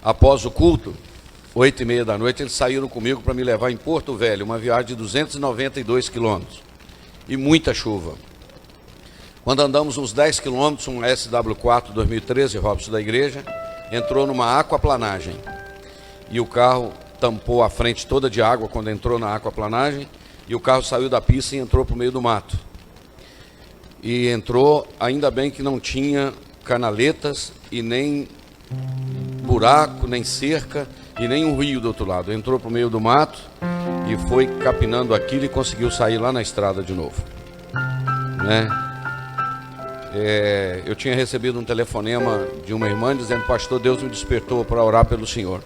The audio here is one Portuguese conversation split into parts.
após o culto, 8h30 da noite, eles saíram comigo para me levar em Porto Velho, uma viagem de 292 quilômetros e muita chuva. Quando andamos uns 10 quilômetros, um SW4 2013, Robson, da igreja, entrou numa aquaplanagem e o carro tampou a frente toda de água quando entrou na aquaplanagem e o carro saiu da pista e entrou para o meio do mato. E entrou, ainda bem que não tinha canaletas e nem buraco, nem cerca e nem um rio do outro lado. Entrou para o meio do mato e foi capinando aquilo e conseguiu sair lá na estrada de novo, né? Eu tinha recebido um telefonema de uma irmã dizendo: pastor, Deus me despertou para orar pelo senhor,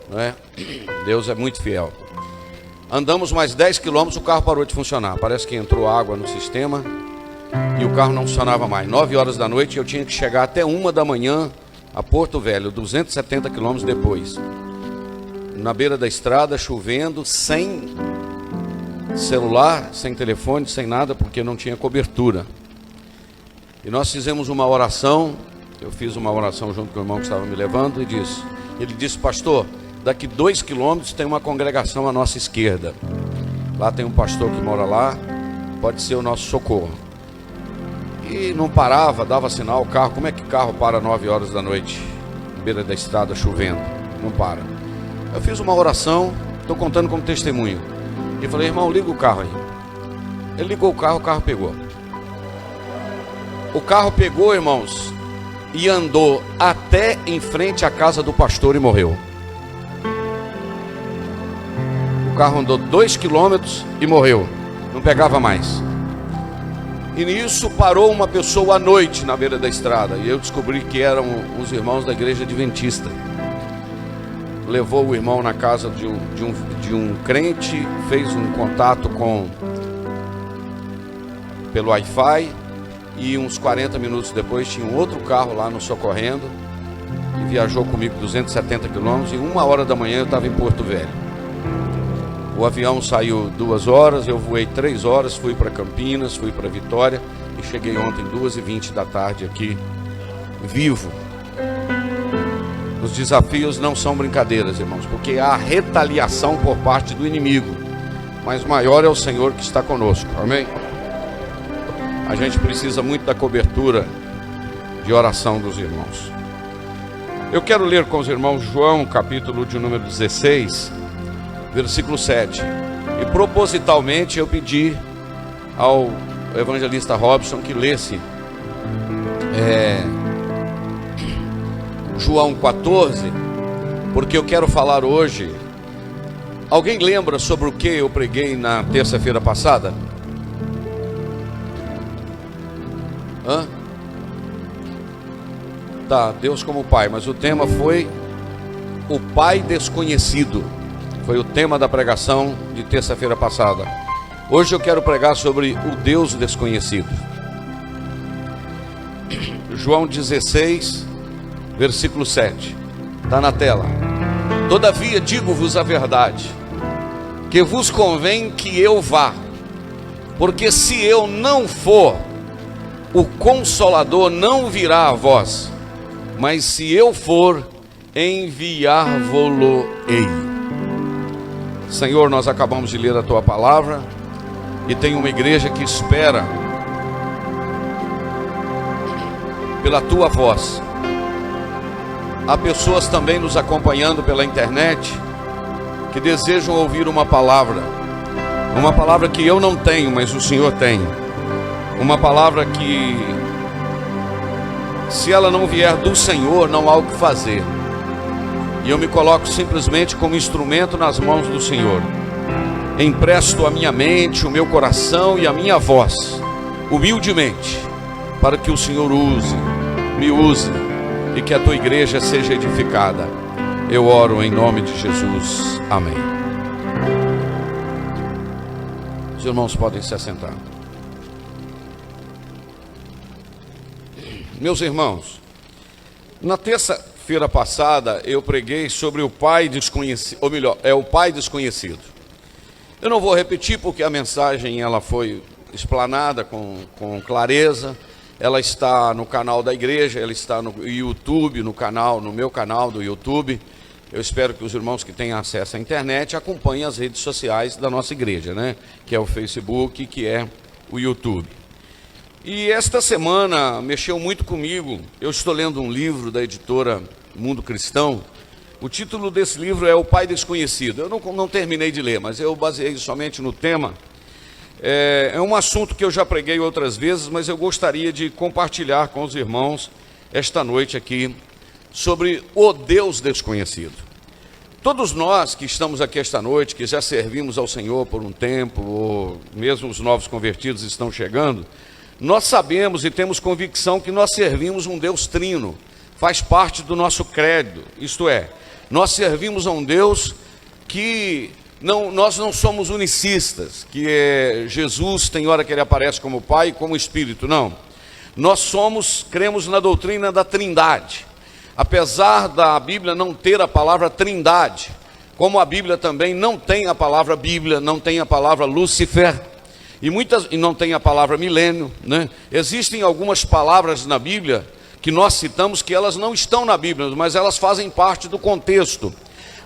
né? Deus é muito fiel. Andamos mais 10 quilômetros, o carro parou de funcionar. Parece que entrou água no sistema e o carro não funcionava mais. 9 horas da noite, eu tinha que chegar até 1 da manhã a Porto Velho, 270 quilômetros depois. Na beira da estrada, chovendo, sem celular, sem telefone, sem nada, porque não tinha cobertura. E nós fizemos uma oração, eu fiz uma oração junto com o irmão que estava me levando, e ele disse: pastor, daqui 2 quilômetros tem uma congregação à nossa esquerda. Lá tem um pastor que mora lá, pode ser o nosso socorro. E não parava, dava sinal, o carro, como é que o carro para 9 horas da noite, na beira da estrada, chovendo? Não para. Eu fiz uma oração, estou contando como testemunho. E falei: irmão, liga o carro aí. Ele ligou o carro pegou. O carro pegou, irmãos, e andou até em frente à casa do pastor e morreu. O carro andou 2 quilômetros e morreu, não pegava mais. E nisso parou uma pessoa à noite na beira da estrada, e eu descobri que eram os irmãos da igreja adventista. Levou o irmão na casa de um crente, fez um contato pelo Wi-Fi, e uns 40 minutos depois tinha um outro carro lá nos socorrendo, e viajou comigo 270 quilômetros, e 1 hora da manhã eu estava em Porto Velho. O avião saiu 2 horas, eu voei 3 horas, fui para Campinas, fui para Vitória e cheguei ontem 2h20 da tarde aqui, vivo. Os desafios não são brincadeiras, irmãos, porque há retaliação por parte do inimigo, mas maior é o Senhor que está conosco, amém? A gente precisa muito da cobertura de oração dos irmãos. Eu quero ler com os irmãos João, capítulo de número 16, versículo 7. E propositalmente eu pedi ao evangelista Robson que lesse João 14, porque eu quero falar hoje. Alguém lembra sobre o que eu preguei na terça-feira passada? Tá, Deus como Pai, mas o tema foi o Pai desconhecido. Foi o tema da pregação de terça-feira passada. Hoje eu quero pregar sobre o Deus desconhecido. João 16, versículo 7. Está na tela. Todavia digo-vos a verdade, que vos convém que eu vá, porque se eu não for, o Consolador não virá a vós, mas se eu for, enviar-vos-ei. Senhor, nós acabamos de ler a Tua palavra e tem uma igreja que espera pela Tua voz. Há pessoas também nos acompanhando pela internet que desejam ouvir uma palavra que eu não tenho, mas o Senhor tem. Uma palavra que, se ela não vier do Senhor, não há o que fazer. E eu me coloco simplesmente como instrumento nas mãos do Senhor. Empresto a minha mente, o meu coração e a minha voz, humildemente, para que o Senhor me use, e que a Tua igreja seja edificada. Eu oro em nome de Jesus. Amém. Os irmãos podem se assentar. Meus irmãos, na terça-feira passada eu preguei sobre o Pai desconhecido, ou melhor, o Pai desconhecido. Eu não vou repetir porque a mensagem ela foi explanada com clareza, ela está no canal da igreja, ela está no YouTube, no meu canal do YouTube. Eu espero que os irmãos que têm acesso à internet acompanhem as redes sociais da nossa igreja, né? Que é o Facebook, que é o YouTube. E esta semana mexeu muito comigo. Eu estou lendo um livro da editora Mundo Cristão. O título desse livro é O Pai Desconhecido. Eu não terminei de ler, mas eu baseei somente no tema. É um assunto que eu já preguei outras vezes, mas eu gostaria de compartilhar com os irmãos esta noite aqui sobre o Deus desconhecido. Todos nós que estamos aqui esta noite, que já servimos ao Senhor por um tempo, ou mesmo os novos convertidos estão chegando, nós sabemos e temos convicção que nós servimos um Deus trino, faz parte do nosso credo, isto é, nós servimos a um Deus que nós não somos unicistas, que Jesus tem hora que ele aparece como Pai e como Espírito, não. Nós cremos na doutrina da Trindade. Apesar da Bíblia não ter a palavra Trindade, como a Bíblia também não tem a palavra Bíblia, não tem a palavra Lúcifer, e não tem a palavra milênio, né? Existem algumas palavras na Bíblia que nós citamos que elas não estão na Bíblia, mas elas fazem parte do contexto.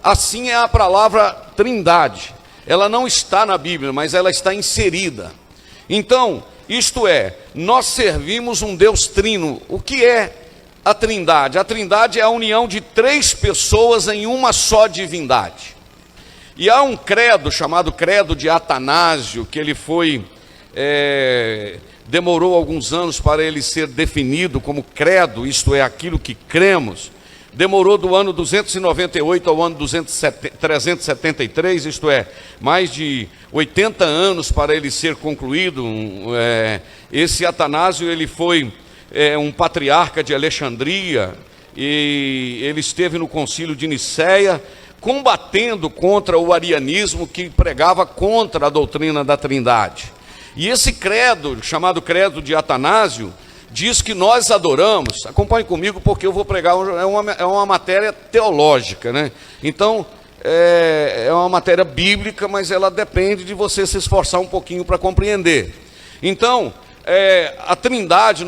Assim é a palavra Trindade. Ela não está na Bíblia, mas ela está inserida. Então, isto é, nós servimos um Deus trino. O que é a Trindade? A Trindade é a união de 3 pessoas em uma só divindade. E há um credo chamado credo de Atanásio, que ele demorou alguns anos para ele ser definido como credo, isto é, aquilo que cremos. Demorou do ano 298 ao ano 373, isto é, mais de 80 anos para ele ser concluído. Esse Atanásio, ele foi um patriarca de Alexandria, e ele esteve no concílio de Nicéia, combatendo contra o arianismo que pregava contra a doutrina da Trindade. E esse credo, chamado credo de Atanásio, diz que nós adoramos, acompanhe comigo porque eu vou pregar, é uma matéria teológica, né? Então, é uma matéria bíblica, mas ela depende de você se esforçar um pouquinho para compreender. Então, a Trindade,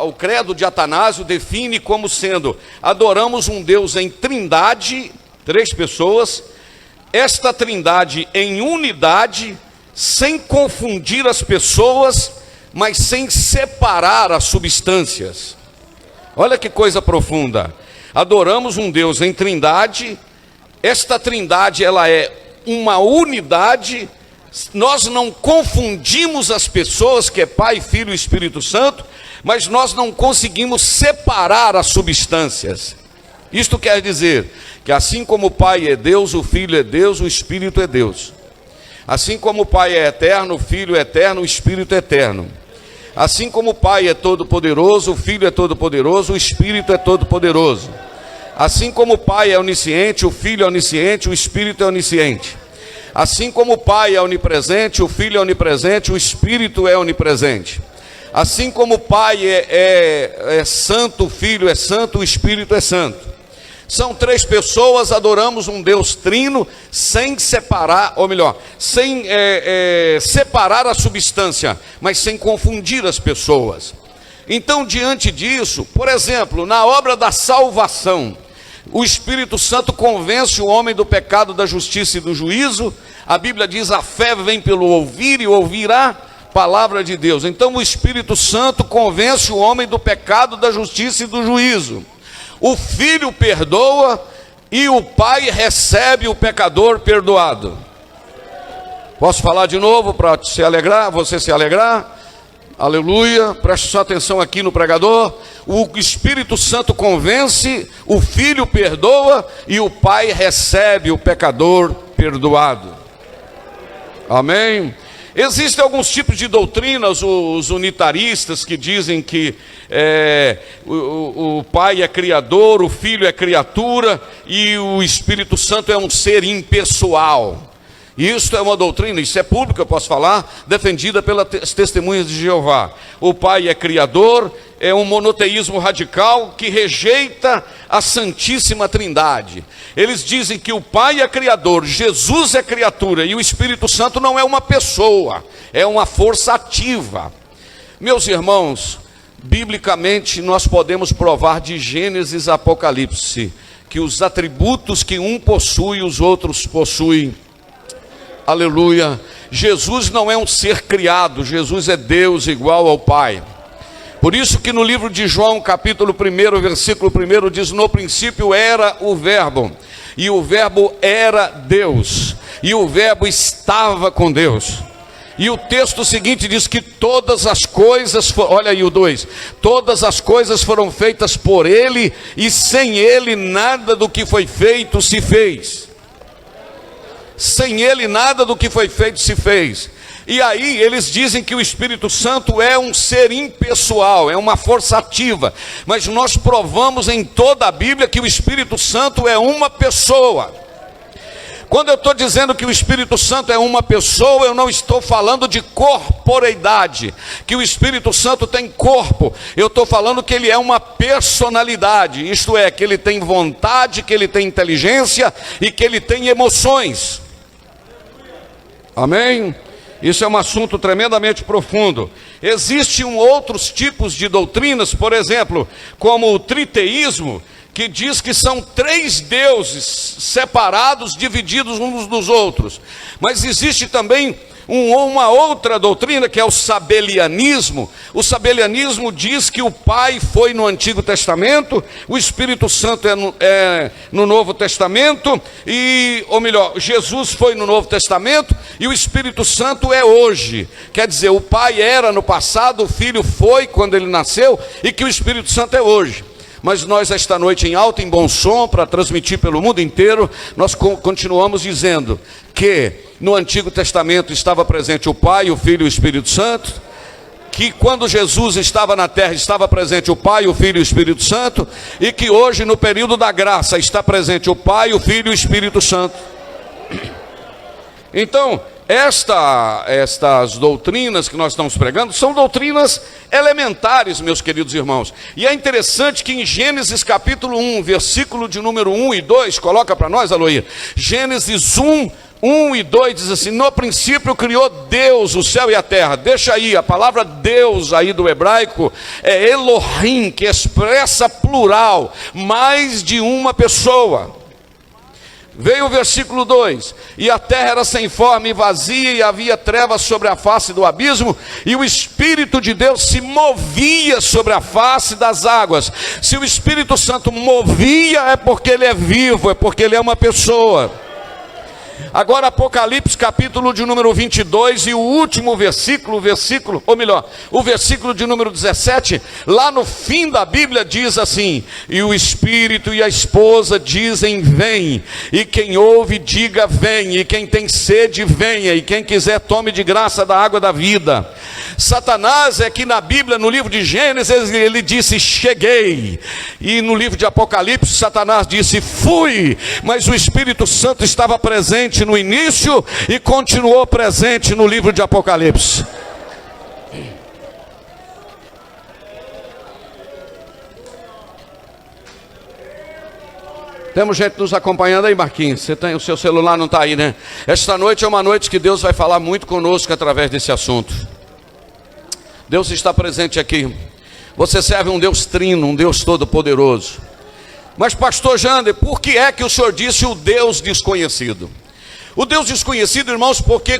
o credo de Atanásio define como sendo: adoramos um Deus em Trindade, 3 pessoas, esta Trindade em unidade, sem confundir as pessoas, mas sem separar as substâncias. Olha que coisa profunda. Adoramos um Deus em Trindade, esta Trindade ela é uma unidade. Nós não confundimos as pessoas, que é Pai, Filho e Espírito Santo, mas nós não conseguimos separar as substâncias. Isto quer dizer que assim como o Pai é Deus, o Filho é Deus, o Espírito é Deus. Assim como o Pai é eterno, o Filho é eterno, o Espírito é eterno. Assim como o Pai é todo-poderoso, o Filho é todo-poderoso, o Espírito é todo-poderoso. Assim como o Pai é onisciente, o Filho é onisciente, o Espírito é onisciente. Assim como o Pai é onipresente, o Filho é onipresente, o Espírito é onipresente. Assim como o Pai é santo, o Filho é santo, o Espírito é santo. São 3 pessoas, adoramos um Deus trino, sem separar, ou melhor, sem separar a substância, mas sem confundir as pessoas. Então, diante disso, por exemplo, na obra da salvação, o Espírito Santo convence o homem do pecado, da justiça e do juízo. A Bíblia diz: a fé vem pelo ouvir, e ouvir a palavra de Deus. Então o Espírito Santo convence o homem do pecado, da justiça e do juízo. O Filho perdoa e o Pai recebe o pecador perdoado. Posso falar de novo para se alegrar, você se alegrar? Aleluia, preste sua atenção aqui no pregador. O Espírito Santo convence, o Filho perdoa e o Pai recebe o pecador perdoado. Amém? Existem alguns tipos de doutrinas, os unitaristas, que dizem que o Pai é criador, o Filho é criatura e o Espírito Santo é um ser impessoal. Isso é uma doutrina, isso é público, eu posso falar, defendida pelas testemunhas de Jeová. O Pai é criador, é um monoteísmo radical que rejeita a Santíssima Trindade. Eles dizem que o Pai é criador, Jesus é criatura e o Espírito Santo não é uma pessoa, é uma força ativa. Meus irmãos, biblicamente nós podemos provar de Gênesis a Apocalipse que os atributos que um possui, os outros possuem. Aleluia. Jesus não é um ser criado, Jesus é Deus igual ao Pai. Por isso que no livro de João, capítulo 1, versículo 1, diz: no princípio era o Verbo, e o Verbo era Deus, e o Verbo estava com Deus. E o texto seguinte diz que todas as coisas, olha aí o 2, todas as coisas foram feitas por Ele, e sem Ele nada do que foi feito se fez. Sem Ele nada do que foi feito se fez. E aí eles dizem que o Espírito Santo é um ser impessoal, é uma força ativa. Mas nós provamos em toda a Bíblia que o Espírito Santo é uma pessoa. Quando eu estou dizendo que o Espírito Santo é uma pessoa, eu não estou falando de corporeidade, que o Espírito Santo tem corpo. Eu estou falando que ele é uma personalidade, isto é, que ele tem vontade, que ele tem inteligência e que ele tem emoções. Amém? Isso é um assunto tremendamente profundo. Existem outros tipos de doutrinas, por exemplo, como o triteísmo, que diz que são 3 deuses separados, divididos uns dos outros. Mas existe também uma outra doutrina, que é o sabelianismo. O sabelianismo diz que o Pai foi no Antigo Testamento, o Espírito Santo é no Novo Testamento, ou melhor, Jesus foi no Novo Testamento e o Espírito Santo é hoje. Quer dizer, o Pai era no passado, o Filho foi quando ele nasceu, e que o Espírito Santo é hoje. Mas nós esta noite, em alto e em bom som, para transmitir pelo mundo inteiro, nós continuamos dizendo que no Antigo Testamento estava presente o Pai, o Filho e o Espírito Santo, que quando Jesus estava na terra estava presente o Pai, o Filho e o Espírito Santo, e que hoje no período da graça está presente o Pai, o Filho e o Espírito Santo. Então, estas doutrinas que nós estamos pregando são doutrinas elementares, meus queridos irmãos. E é interessante que em Gênesis capítulo 1, versículo de número 1 e 2, coloca para nós, Aloí. Gênesis 1 e 2 diz assim: no princípio criou Deus o céu e a terra. Deixa aí, a palavra Deus aí do hebraico é Elohim, que expressa plural, mais de uma pessoa. Veio o versículo 2: e a terra era sem forma e vazia, e havia trevas sobre a face do abismo, e o Espírito de Deus se movia sobre a face das águas. Se o Espírito Santo movia, é porque ele é vivo, é porque ele é uma pessoa. Agora Apocalipse capítulo de número 22 e o último versículo, o versículo de número 17, lá no fim da Bíblia diz assim: e o Espírito e a esposa dizem vem, e quem ouve diga vem, e quem tem sede venha, e quem quiser tome de graça da água da vida. Satanás é que na Bíblia, no livro de Gênesis, ele disse cheguei, e no livro de Apocalipse Satanás disse fui, mas o Espírito Santo estava presente no início e continuou presente no livro de Apocalipse. Temos gente nos acompanhando aí, Marquinhos. Você tem, o seu celular não está aí, né? Esta noite é uma noite que Deus vai falar muito conosco através desse assunto. Deus está presente aqui. Você serve um Deus trino, um Deus todo-poderoso. Mas pastor Jander, por que é que o senhor disse o Deus desconhecido? O Deus desconhecido, irmãos, porque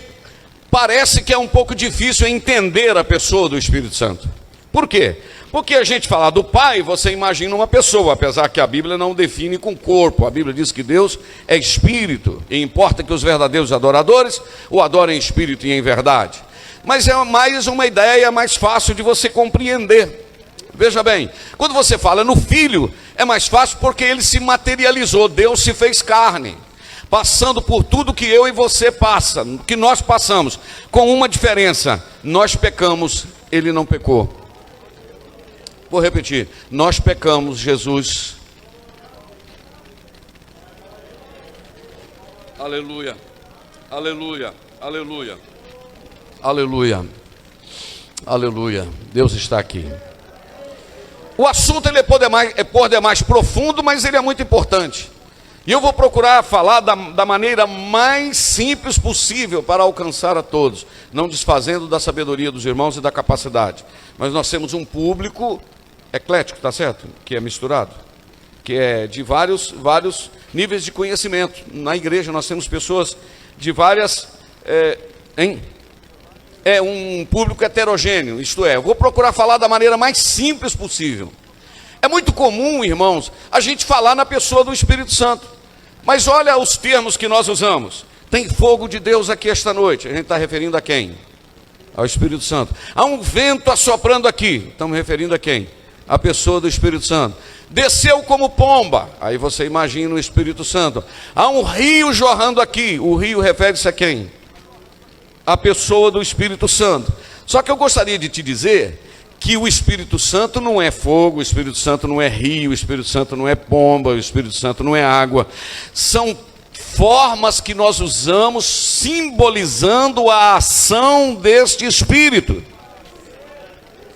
parece que é um pouco difícil entender a pessoa do Espírito Santo. Por quê? Porque a gente fala do Pai, você imagina uma pessoa, apesar que a Bíblia não define com corpo. A Bíblia diz que Deus é Espírito, e importa que os verdadeiros adoradores o adorem em Espírito e em verdade. Mas é mais uma ideia mais fácil de você compreender. Veja bem, quando você fala no Filho, é mais fácil porque ele se materializou, Deus se fez carne, passando por tudo que eu e você passa, que nós passamos, com uma diferença: nós pecamos, ele não pecou. Vou repetir: nós pecamos, Jesus. Aleluia, aleluia, aleluia, aleluia, aleluia. Deus está aqui. O assunto ele é por demais profundo, mas ele é muito importante. E eu vou procurar falar da maneira mais simples possível para alcançar a todos, não desfazendo da sabedoria dos irmãos e da capacidade. Mas nós temos um público eclético, tá certo? Que é misturado, que é de vários níveis de conhecimento. Na igreja nós temos pessoas de várias... É um público heterogêneo, isto é, eu vou procurar falar da maneira mais simples possível. É muito comum, irmãos, a gente falar na pessoa do Espírito Santo. Mas olha os termos que nós usamos. Tem fogo de Deus aqui esta noite. A gente está referindo a quem? Ao Espírito Santo. Há um vento assoprando aqui. Estamos referindo a quem? A pessoa do Espírito Santo. Desceu como pomba. Aí você imagina o Espírito Santo. Há um rio jorrando aqui. O rio refere-se a quem? A pessoa do Espírito Santo. Só que eu gostaria de te dizer que o Espírito Santo não é fogo, o Espírito Santo não é rio, o Espírito Santo não é pomba, o Espírito Santo não é água. São formas que nós usamos simbolizando a ação deste Espírito.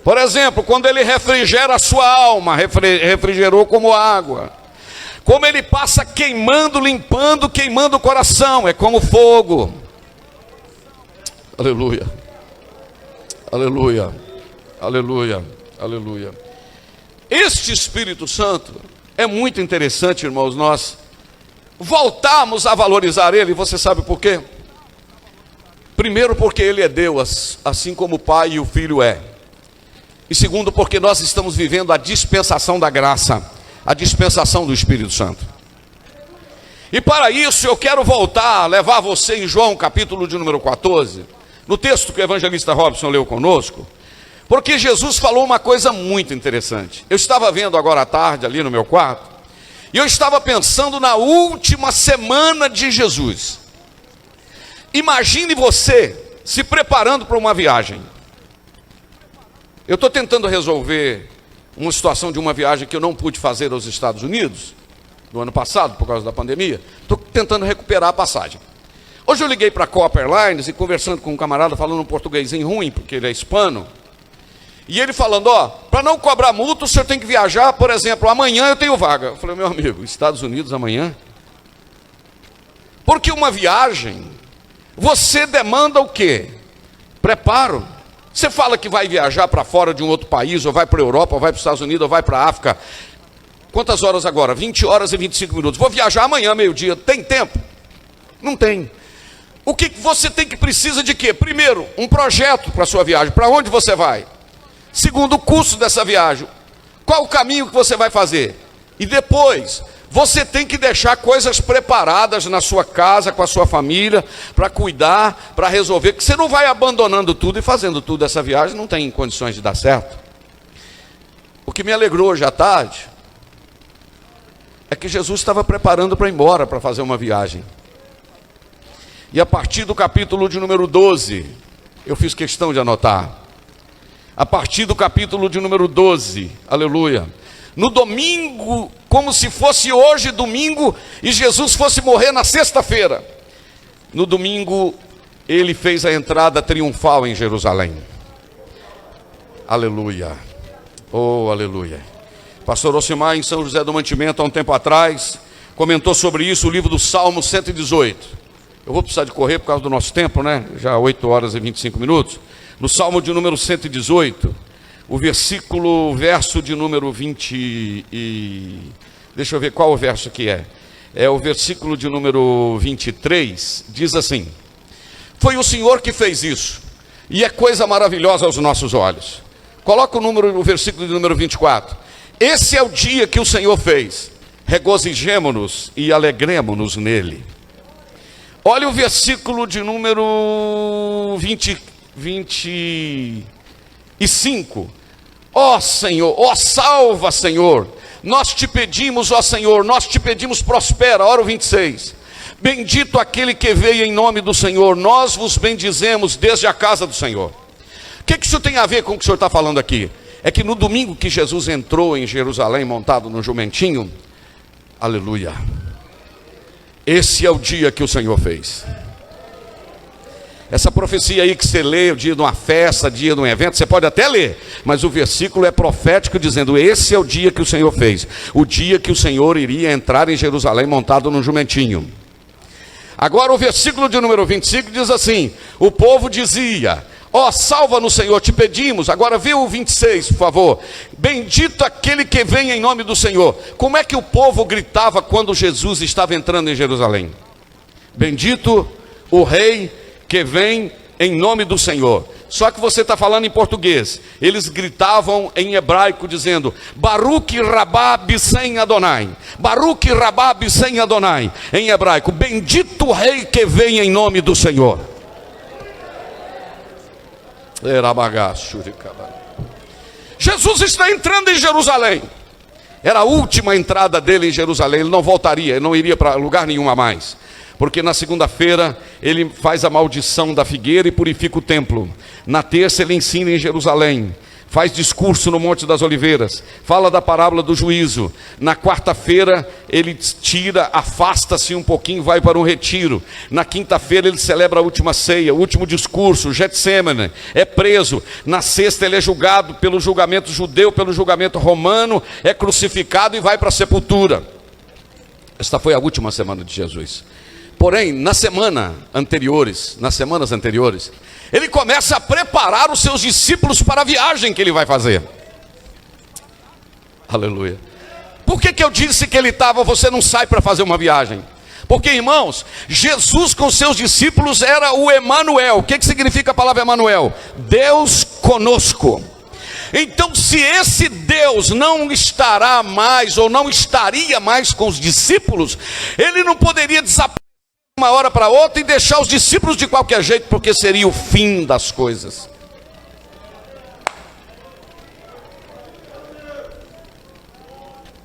Por exemplo, quando ele refrigera a sua alma, refrigerou como água. Como ele passa queimando, limpando, queimando o coração, é como fogo. Aleluia, aleluia. Aleluia, aleluia. Este Espírito Santo é muito interessante, irmãos, nós voltamos a valorizar ele. Você sabe por quê? Primeiro, porque ele é Deus, assim como o Pai e o Filho é. E segundo, porque nós estamos vivendo a dispensação da graça, a dispensação do Espírito Santo. E para isso eu quero voltar, levar você em João capítulo de número 14, no texto que o evangelista Robson leu conosco. Porque Jesus falou uma coisa muito interessante. Eu estava vendo agora à tarde ali no meu quarto, e eu estava pensando na última semana de Jesus. Imagine você se preparando para uma viagem. Eu estou tentando resolver uma situação de uma viagem que eu não pude fazer aos Estados Unidos, no ano passado, por causa da pandemia. Estou tentando recuperar a passagem. Hoje eu liguei para a Copa Airlines e conversando com um camarada, falando um portuguesinho ruim, porque ele é hispano. E ele falando, para não cobrar multa, o senhor tem que viajar, por exemplo, amanhã eu tenho vaga. Eu falei, meu amigo, Estados Unidos amanhã? Porque uma viagem, você demanda o quê? Preparo. Você fala que vai viajar para fora de um outro país, ou vai para a Europa, ou vai para os Estados Unidos, ou vai para a África. Quantas horas agora? 20 horas e 25 minutos. Vou viajar amanhã, meio-dia. Tem tempo? Não tem. O que você tem que precisa de quê? Primeiro, um projeto para a sua viagem. Para onde você vai? Segundo, o custo dessa viagem. Qual o caminho que você vai fazer? E depois, você tem que deixar coisas preparadas na sua casa, com a sua família, para cuidar, para resolver, que você não vai abandonando tudo e fazendo tudo essa viagem, não tem condições de dar certo. O que me alegrou hoje à tarde é que Jesus estava preparando para ir embora, para fazer uma viagem. E a partir do capítulo de número 12, eu fiz questão de anotar. A partir do capítulo de número 12, aleluia. No domingo, como se fosse hoje domingo, e Jesus fosse morrer na sexta-feira. No domingo, ele fez a entrada triunfal em Jerusalém. Aleluia. Oh, aleluia. Pastor Ocimar, em São José do Mantimento, há um tempo atrás, comentou sobre isso o livro do Salmo 118. Eu vou precisar de correr por causa do nosso tempo, né? Já 8 horas e 25 minutos. No Salmo de número 118, o verso de número 20 e... Deixa eu ver qual o verso que é. É o versículo de número 23, diz assim: foi o Senhor que fez isso, e é coisa maravilhosa aos nossos olhos. Coloca o versículo de número 24. Esse é o dia que o Senhor fez, regozijemo-nos e alegremo-nos nele. Olha o versículo de número 25. Ó Senhor, ó salva, Senhor, nós te pedimos, ó Senhor, nós te pedimos, prospera. Ora o 26. Bendito aquele que veio em nome do Senhor, nós vos bendizemos desde a casa do Senhor. O que isso tem a ver com o que o senhor está falando aqui? É que no domingo que Jesus entrou em Jerusalém, montado no jumentinho, aleluia, esse é o dia que o Senhor fez. Essa profecia aí que você lê, o dia de uma festa, dia de um evento, você pode até ler, mas o versículo é profético dizendo, esse é o dia que o Senhor fez, o dia que o Senhor iria entrar em Jerusalém montado num jumentinho. Agora o versículo de número 25 diz assim, o povo dizia, ó, salva-nos, Senhor, te pedimos. Agora vê o 26, por favor. Bendito aquele que vem em nome do Senhor. Como é que o povo gritava quando Jesus estava entrando em Jerusalém? Bendito o rei que vem em nome do Senhor. Só que você está falando em português. Eles gritavam em hebraico dizendo, Baruch rabá b'shem Adonai. Baruch rabá b'shem Adonai. Em hebraico, bendito o rei que vem em nome do Senhor. Jesus está entrando em Jerusalém. Era a última entrada dele em Jerusalém. Ele não voltaria, ele não iria para lugar nenhum a mais, porque na segunda-feira ele faz a maldição da figueira e purifica o templo. Na terça ele ensina em Jerusalém, faz discurso no Monte das Oliveiras, fala da parábola do juízo. Na quarta-feira ele tira, afasta-se um pouquinho, vai para um retiro. Na quinta-feira ele celebra a última ceia, o último discurso, Getsemane, é preso. Na sexta ele é julgado pelo julgamento judeu, pelo julgamento romano, é crucificado e vai para a sepultura. Esta foi a última semana de Jesus. Porém, nas semanas anteriores, ele começa a preparar os seus discípulos para a viagem que ele vai fazer. Aleluia. Por que eu disse que ele estava, você não sai para fazer uma viagem? Porque, irmãos, Jesus com seus discípulos era o Emanuel. O que significa a palavra Emanuel? Deus conosco. Então, se esse Deus não estará mais, ou não estaria mais com os discípulos, ele não poderia desaparecer uma hora para outra e deixar os discípulos de qualquer jeito, porque seria o fim das coisas.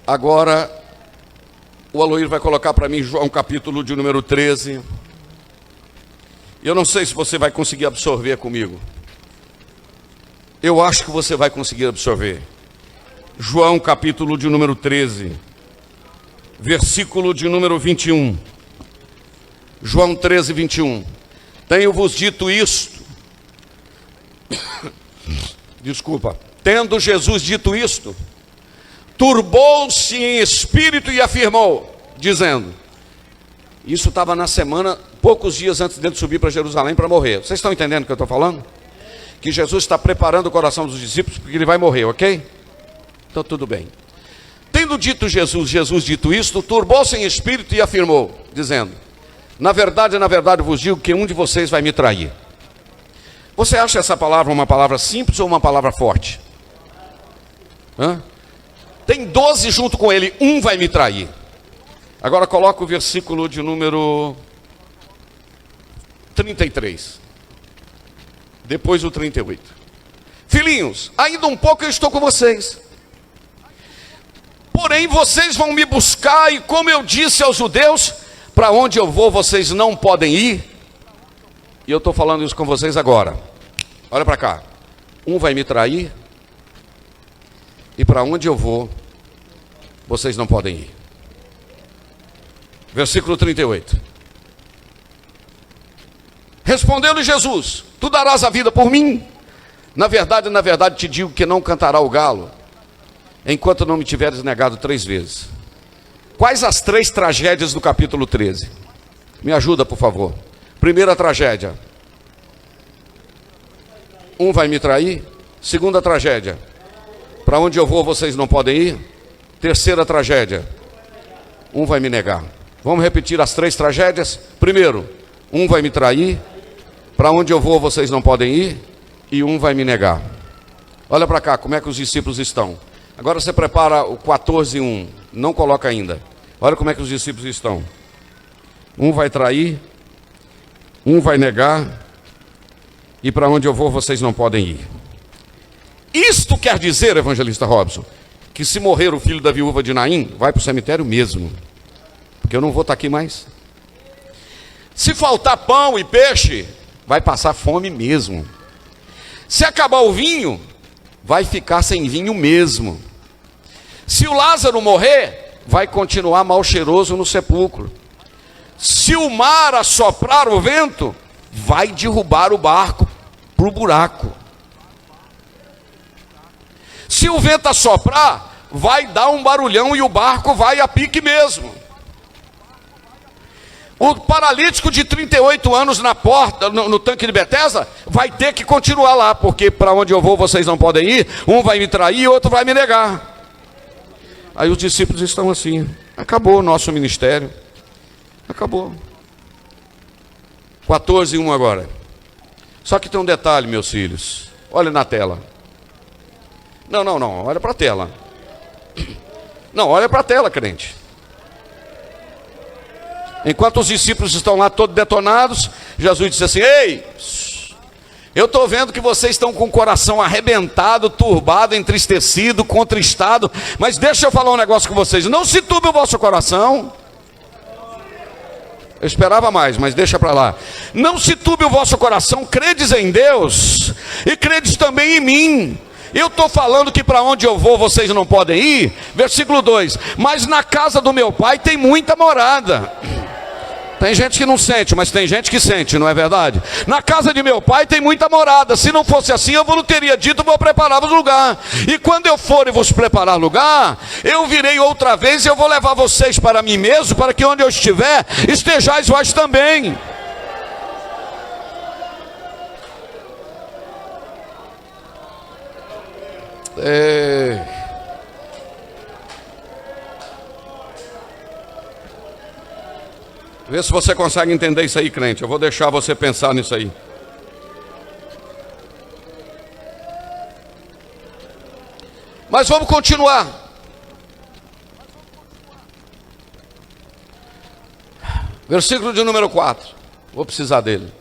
Agora o Aloir vai colocar para mim João capítulo de número 13. Eu não sei se você vai conseguir absorver comigo. Eu acho que você vai conseguir absorver. João capítulo de número 13, versículo de número 21. João 13, 21. Tenho-vos dito isto. Desculpa. Tendo Jesus dito isto, turbou-se em espírito e afirmou, dizendo, isso estava na semana, poucos dias antes dele subir para Jerusalém para morrer. Vocês estão entendendo o que eu estou falando? Que Jesus está preparando o coração dos discípulos porque ele vai morrer, ok? Então tudo bem. Tendo dito Jesus dito isto, turbou-se em espírito e afirmou, dizendo, na verdade vos digo que um de vocês vai me trair. Você acha essa palavra uma palavra simples ou uma palavra forte? Tem 12 junto com ele, um vai me trair. Agora coloca o versículo de número 33. Depois o 38. Filhinhos, ainda um pouco eu estou com vocês. Porém vocês vão me buscar, e como eu disse aos judeus, para onde eu vou vocês não podem ir. E eu estou falando isso com vocês agora. Olha para cá. Um vai me trair, e para onde eu vou vocês não podem ir. Versículo 38. Respondeu-lhe Jesus, tu darás a vida por mim? Na verdade te digo que não cantará o galo, enquanto não me tiveres negado 3 vezes. Quais as 3 tragédias do capítulo 13? Me ajuda, por favor. Primeira tragédia, um vai me trair. Segunda tragédia, para onde eu vou vocês não podem ir. Terceira tragédia, um vai me negar. Vamos repetir as 3 tragédias? Primeiro, um vai me trair, para onde eu vou vocês não podem ir, e um vai me negar. Olha para cá, como é que os discípulos estão. Agora você prepara o 14:1, não coloca ainda. Olha como é que os discípulos estão. Um vai trair, um vai negar, e para onde eu vou vocês não podem ir. Isto quer dizer, evangelista Robson, que se morrer o filho da viúva de Naim, vai para o cemitério mesmo, porque eu não vou estar aqui mais. Se faltar pão e peixe, vai passar fome mesmo. Se acabar o vinho, vai ficar sem vinho mesmo. Se o Lázaro morrer, vai continuar mal cheiroso no sepulcro. Se o mar assoprar o vento, vai derrubar o barco para o buraco. Se o vento assoprar, vai dar um barulhão e o barco vai a pique mesmo. O paralítico de 38 anos na porta, no tanque de Betesda, vai ter que continuar lá, porque para onde eu vou vocês não podem ir, um vai me trair e outro vai me negar. Aí os discípulos estão assim, acabou o nosso ministério, acabou. 14:1 agora. Só que tem um detalhe, meus filhos, olha na tela. Não, olha para a tela. Não, olha para a tela, crente. Enquanto os discípulos estão lá todos detonados, Jesus disse assim: ei, eu estou vendo que vocês estão com o coração arrebentado, turbado, entristecido, contristado, mas deixa eu falar um negócio com vocês, não se turbe o vosso coração. Eu esperava mais, mas deixa para lá. Não se turbe o vosso coração, credes em Deus e credes também em mim. Eu estou falando que para onde eu vou vocês não podem ir. Versículo 2: mas na casa do meu pai tem muita morada. Tem gente que não sente, mas tem gente que sente, não é verdade? Na casa de meu pai tem muita morada. Se não fosse assim, eu não teria dito: vou preparar-vos lugar. E quando eu for e vos preparar lugar, eu virei outra vez e eu vou levar vocês para mim mesmo, para que onde eu estiver, estejais vós também. Vê se você consegue entender isso aí, crente. Eu vou deixar você pensar nisso aí. Mas vamos continuar. Versículo de número 4. Vou precisar dele.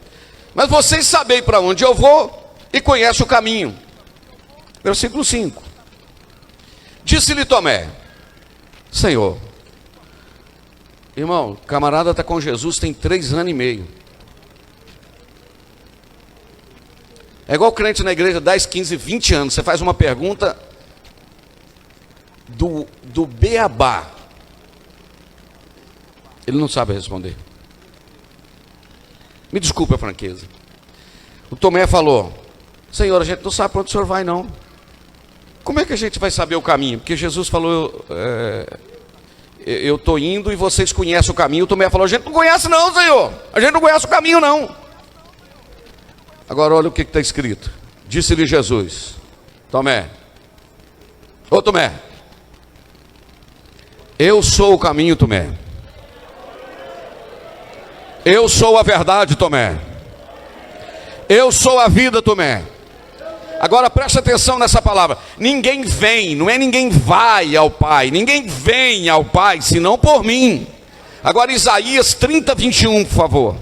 Mas vocês sabem para onde eu vou e conhecem o caminho. Versículo 5. Disse-lhe Tomé: Senhor. Irmão, o camarada está com Jesus tem 3 anos e meio. É igual crente na igreja 10, 15, 20 anos. Você faz uma pergunta do beabá, ele não sabe responder. Me desculpe a franqueza. O Tomé falou: Senhor, a gente não sabe para onde o senhor vai não. Como é que a gente vai saber o caminho? Porque Jesus falou: eu estou indo e vocês conhecem o caminho. O Tomé falou: a gente não conhece não, Senhor. A gente não conhece o caminho não. Agora olha o que está escrito. Disse-lhe Jesus: Tomé, ô Tomé, eu sou o caminho, Tomé. Eu sou a verdade, Tomé. Eu sou a vida, Tomé. Agora preste atenção nessa palavra. Ninguém vem, não é ninguém vai ao Pai. Ninguém vem ao Pai, senão por mim. Agora Isaías 30, 21, por favor.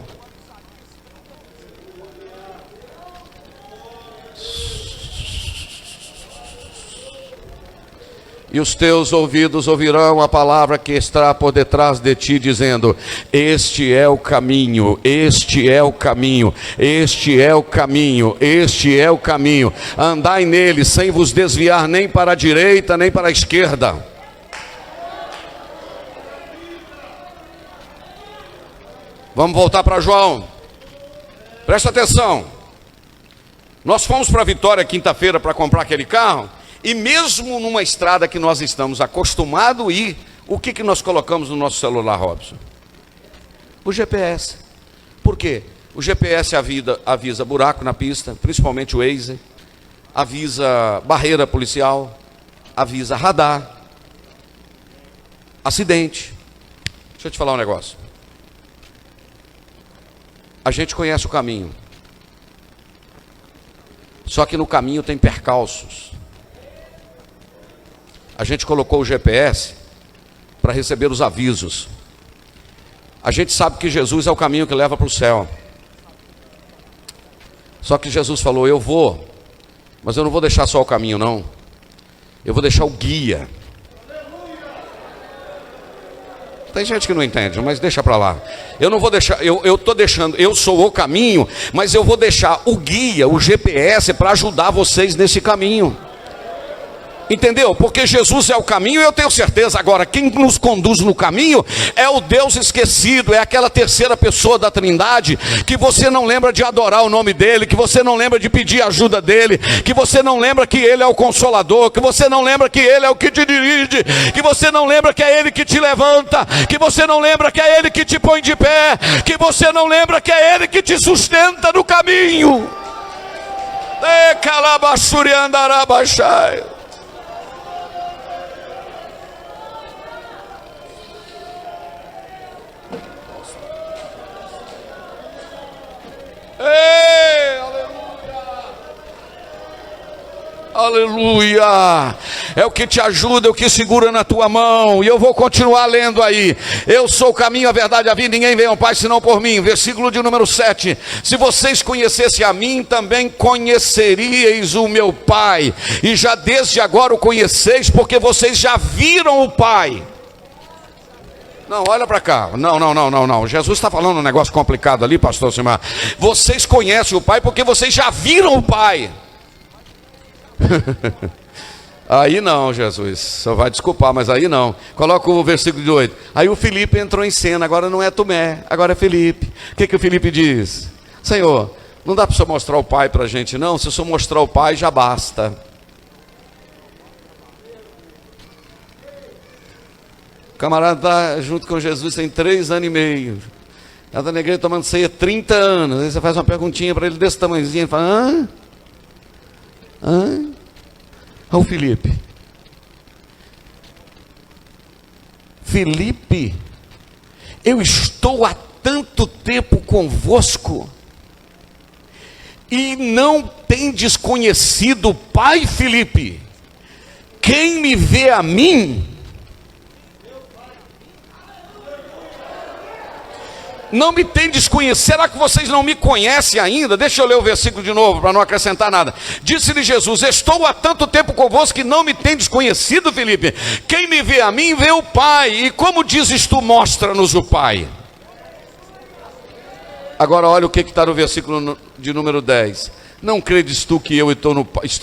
E os teus ouvidos ouvirão a palavra que está por detrás de ti, dizendo: este é o caminho, este é o caminho, este é o caminho, este é o caminho. Andai nele, sem vos desviar nem para a direita, nem para a esquerda. Vamos voltar para João. Presta atenção. Nós fomos para Vitória quinta-feira para comprar aquele carro. E mesmo numa estrada que nós estamos acostumados a ir, o que nós colocamos no nosso celular, Robson? O GPS. Por quê? O GPS avisa buraco na pista, principalmente o Waze, avisa barreira policial, avisa radar, acidente. Deixa eu te falar um negócio. A gente conhece o caminho. Só que no caminho tem percalços. A gente colocou o GPS para receber os avisos. A gente sabe que Jesus é o caminho que leva para o céu. Só que Jesus falou: eu vou, mas eu não vou deixar só o caminho não. Eu vou deixar o guia. Tem gente que não entende, mas deixa para lá. Eu não vou deixar, eu estou deixando, eu sou o caminho, mas eu vou deixar o guia, o GPS, para ajudar vocês nesse caminho. Entendeu? Porque Jesus é o caminho e eu tenho certeza. Agora, quem nos conduz no caminho é o Deus esquecido, é aquela terceira pessoa da Trindade, que você não lembra de adorar o nome dele, que você não lembra de pedir ajuda dele, que você não lembra que ele é o Consolador, que você não lembra que ele é o que te dirige, que você não lembra que é ele que te levanta, que você não lembra que é ele que te põe de pé, que você não lembra que é ele que te sustenta no caminho. Ei, aleluia! É o que te ajuda, é o que segura na tua mão. E eu vou continuar lendo aí. Eu sou o caminho, a verdade e a vida, ninguém vem ao Pai senão por mim. Versículo de número 7. Se vocês conhecessem a mim, também conheceríeis o meu Pai. E já desde agora o conheceis, porque vocês já viram o Pai. Não, olha para cá. Não. Jesus está falando um negócio complicado ali, pastor Simar. Vocês conhecem o Pai porque vocês já viram o Pai. Aí não, Jesus, só vai desculpar, mas aí não. Coloca o versículo de 8. Aí o Felipe entrou em cena. Agora não é Tomé, agora é Felipe. O que o Felipe diz? Senhor, não dá para o senhor mostrar o Pai para a gente não? Se o senhor mostrar o Pai já basta. O camarada está junto com Jesus tem 3 anos e meio. Está na igreja tomando ceia 30 anos. Aí você faz uma perguntinha para ele desse tamanhozinho. Ele fala, Olha o Felipe. Felipe, eu estou há tanto tempo convosco e não tendes conhecido o Pai, Felipe. Quem me vê a mim, não me tendes conhecido. Será que vocês não me conhecem ainda? Deixa eu ler o versículo de novo, para não acrescentar nada. Disse-lhe Jesus, estou há tanto tempo convosco que não me tendes conhecido, Felipe. Quem me vê a mim, vê o Pai. E como dizes tu, mostra-nos o Pai. Agora olha o que está no versículo de número 10. Não credes tu que eu estou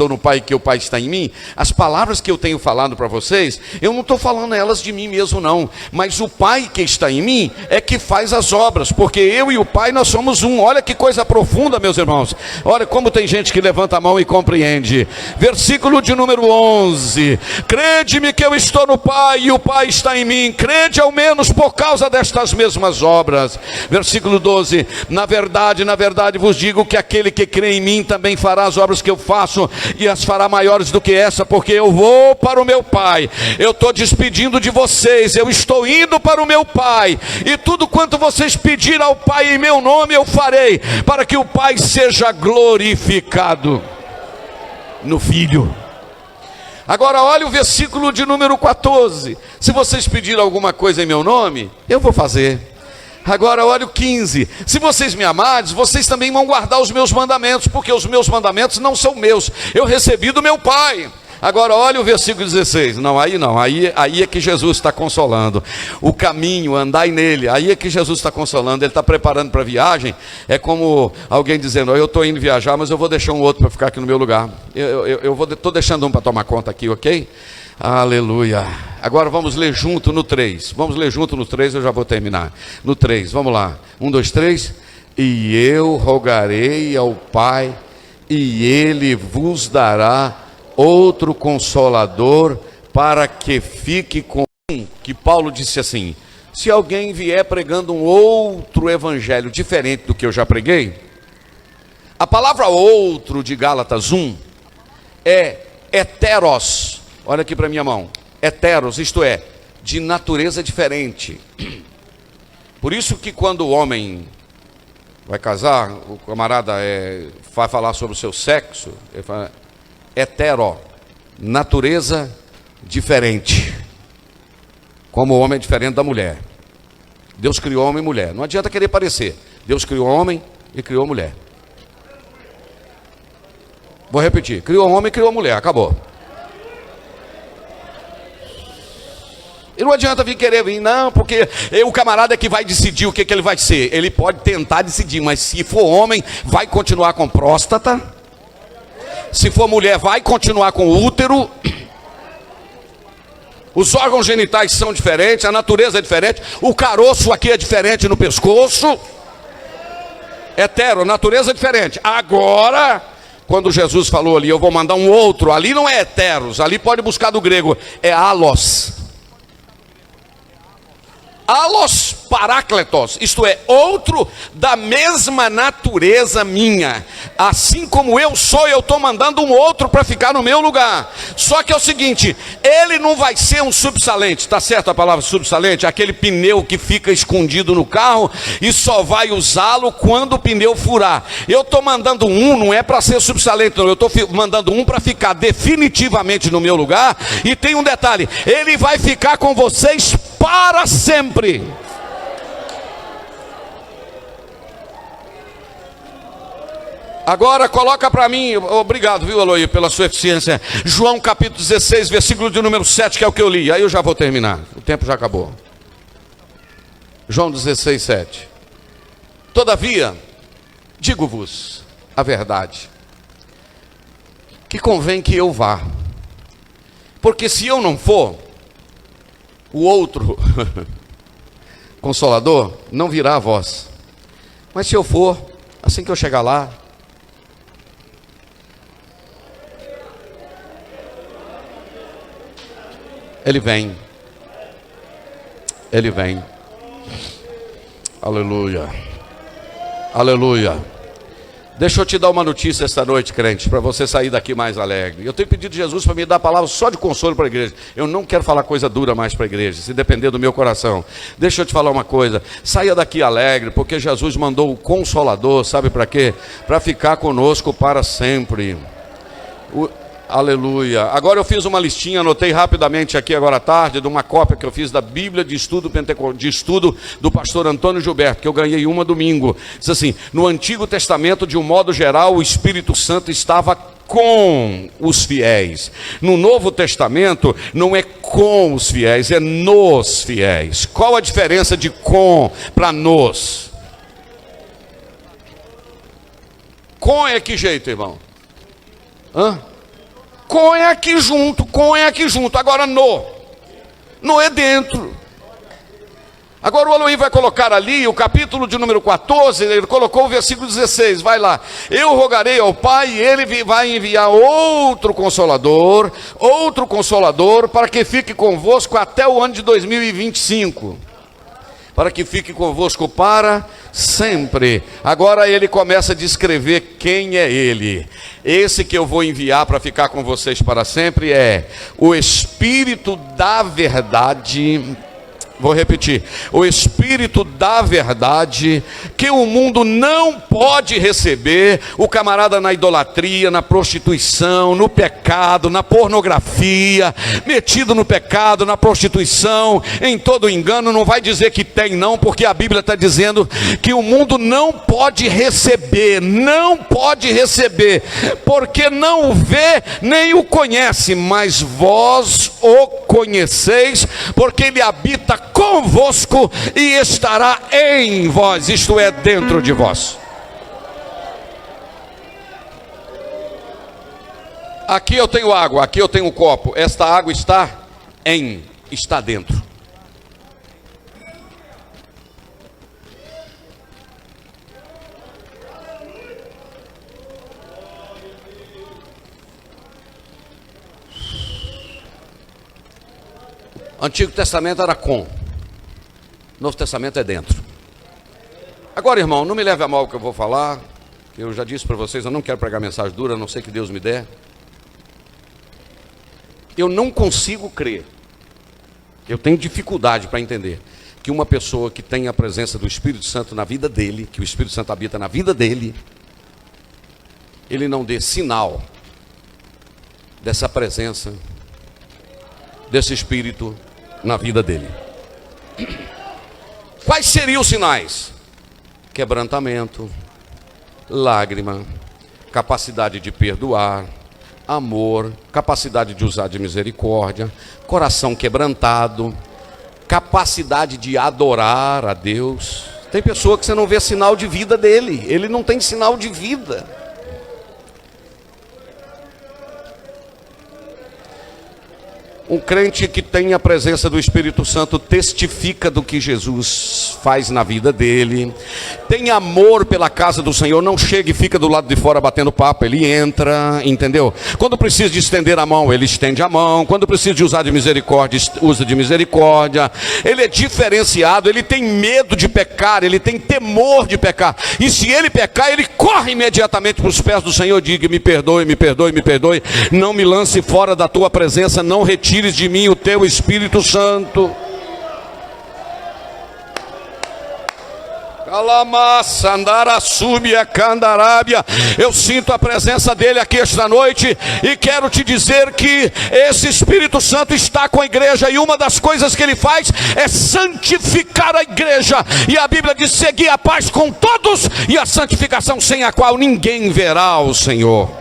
no Pai e que o Pai está em mim? As palavras que eu tenho falado para vocês, eu não estou falando elas de mim mesmo não, mas o Pai que está em mim é que faz as obras, porque eu e o Pai nós somos um. Olha que coisa profunda, meus irmãos. Olha como tem gente que levanta a mão e compreende. Versículo de número 11. Crede-me que eu estou no Pai e o Pai está em mim. Crede ao menos por causa destas mesmas obras. Versículo 12. Na verdade vos digo que aquele que crê em mim também fará as obras que eu faço e as fará maiores do que essa, porque eu vou para o meu Pai. Eu estou despedindo de vocês, eu estou indo para o meu Pai, e tudo quanto vocês pedirem ao Pai em meu nome eu farei, para que o Pai seja glorificado no Filho. Agora olha o versículo de número 14. Se vocês pedirem alguma coisa em meu nome, eu vou fazer. Agora olha o 15. Se vocês me amarem, vocês também vão guardar os meus mandamentos, porque os meus mandamentos não são meus, eu recebi do meu Pai. Agora olha o versículo 16. Aí é que Jesus está consolando. O caminho, andai nele. Aí é que Jesus está consolando. Ele está preparando para a viagem. É como alguém dizendo, eu estou indo viajar, mas eu vou deixar um outro para ficar aqui no meu lugar. Estou deixando um para tomar conta aqui, ok? Aleluia. Agora vamos ler junto no 3. Vamos ler junto no 3, eu já vou terminar. No 3, vamos lá. 1, 2, 3. E eu rogarei ao Pai, e Ele vos dará outro Consolador, para que fique com... Que Paulo disse assim, se alguém vier pregando um outro evangelho diferente do que eu já preguei, a palavra outro de Gálatas 1 é heteros. Olha aqui para minha mão, heteros, isto é, de natureza diferente. Por isso que quando o homem vai casar, o camarada vai falar sobre o seu sexo, ele fala hetero, natureza diferente. Como o homem é diferente da mulher. Deus criou homem e mulher, não adianta querer parecer. Deus criou homem e criou mulher. Vou repetir, criou homem e criou mulher, acabou. E não adianta querer vir, não, porque o camarada é que vai decidir o que ele vai ser. Ele pode tentar decidir, mas se for homem, vai continuar com próstata. Se for mulher, vai continuar com útero. Os órgãos genitais são diferentes, a natureza é diferente, o caroço aqui é diferente no pescoço. Hetero, natureza é diferente. Agora, quando Jesus falou ali, eu vou mandar um outro, ali não é heteros, ali pode buscar do grego, é allos. Allos parácletos, isto é, outro da mesma natureza minha. Assim como eu sou, eu estou mandando um outro para ficar no meu lugar. Só que é o seguinte, ele não vai ser um subsalente, está certo a palavra subsalente? Aquele pneu que fica escondido no carro e só vai usá-lo quando o pneu furar. Eu estou mandando um, não é para ser subsalente, não. Eu estou mandando um para ficar definitivamente no meu lugar. E tem um detalhe, ele vai ficar com vocês para sempre. Agora coloca para mim, obrigado, viu, Aloy, pela sua eficiência. João capítulo 16, versículo de número 7, que é o que eu li. Aí eu já vou terminar, o tempo já acabou. João 16, 7. Todavia, digo-vos a verdade, que convém que eu vá, porque se eu não for, o outro Consolador não virá a vós. Mas se eu for, assim que eu chegar lá, ele vem. Ele vem. Aleluia. Aleluia. Deixa eu te dar uma notícia esta noite, crente, para você sair daqui mais alegre. Eu tenho pedido a Jesus para me dar palavras só de consolo para a igreja. Eu não quero falar coisa dura mais para a igreja, se depender do meu coração. Deixa eu te falar uma coisa. Saia daqui alegre, porque Jesus mandou o Consolador, sabe para quê? Para ficar conosco para sempre. Aleluia. Agora eu fiz uma listinha, anotei rapidamente aqui agora à tarde, de uma cópia que eu fiz da Bíblia de estudo do pastor Antônio Gilberto, que eu ganhei uma domingo. Diz assim: no Antigo Testamento, de um modo geral, o Espírito Santo estava com os fiéis. No Novo Testamento, não é com os fiéis, é nos fiéis. Qual a diferença de com para nos? Com é que jeito, irmão? Com é aqui junto, com é aqui junto. Agora no é dentro. Agora o Aloy vai colocar ali o capítulo de número 14, ele colocou o versículo 16, vai lá. Eu rogarei ao Pai e ele vai enviar outro consolador, para que fique convosco até o ano de 2025. Para que fique convosco para sempre. Agora ele começa a descrever quem é ele. Esse que eu vou enviar para ficar com vocês para sempre é o Espírito da verdade. Vou repetir: o Espírito da verdade, que o mundo não pode receber. O camarada na idolatria, na prostituição, no pecado, na pornografia, metido no pecado, na prostituição, em todo engano, não vai dizer que tem não, porque a Bíblia está dizendo que o mundo não pode receber, porque não o vê nem o conhece, mas vós o conheceis, porque ele habita convosco e estará em vós, isto é, dentro de vós. Aqui eu tenho água, aqui eu tenho um copo. Esta água está dentro. Antigo Testamento era com, Novo Testamento é dentro. Agora, irmão, não me leve a mal o que eu vou falar, que eu já disse para vocês, eu não quero pregar mensagem dura, a não sei que Deus me der. Eu não consigo crer, eu tenho dificuldade para entender, que uma pessoa que tem a presença do Espírito Santo na vida dele, que o Espírito Santo habita na vida dele, ele não dê sinal dessa presença, desse Espírito na vida dele. Quais seriam os sinais? Quebrantamento, lágrima, capacidade de perdoar, amor, capacidade de usar de misericórdia, coração quebrantado, capacidade de adorar a Deus. Tem pessoa que você não vê sinal de vida dele, ele não tem sinal de vida. Um crente que tem a presença do Espírito Santo testifica do que Jesus faz na vida dele. Tem amor pela casa do Senhor. Não chega e fica do lado de fora batendo papo. Ele entra, entendeu? Quando precisa de estender a mão, ele estende a mão. Quando precisa de usar de misericórdia, usa de misericórdia. Ele é diferenciado. Ele tem medo de pecar. Ele tem temor de pecar. E se ele pecar, ele corre imediatamente para os pés do Senhor. Diga: me perdoe, me perdoe, me perdoe. Não me lance fora da tua presença. Não retire de mim o teu Espírito Santo. Eu sinto a presença dele aqui esta noite e quero te dizer que esse Espírito Santo está com a igreja, e uma das coisas que ele faz é santificar a igreja, e a Bíblia diz: seguir a paz com todos e a santificação, sem a qual ninguém verá o Senhor.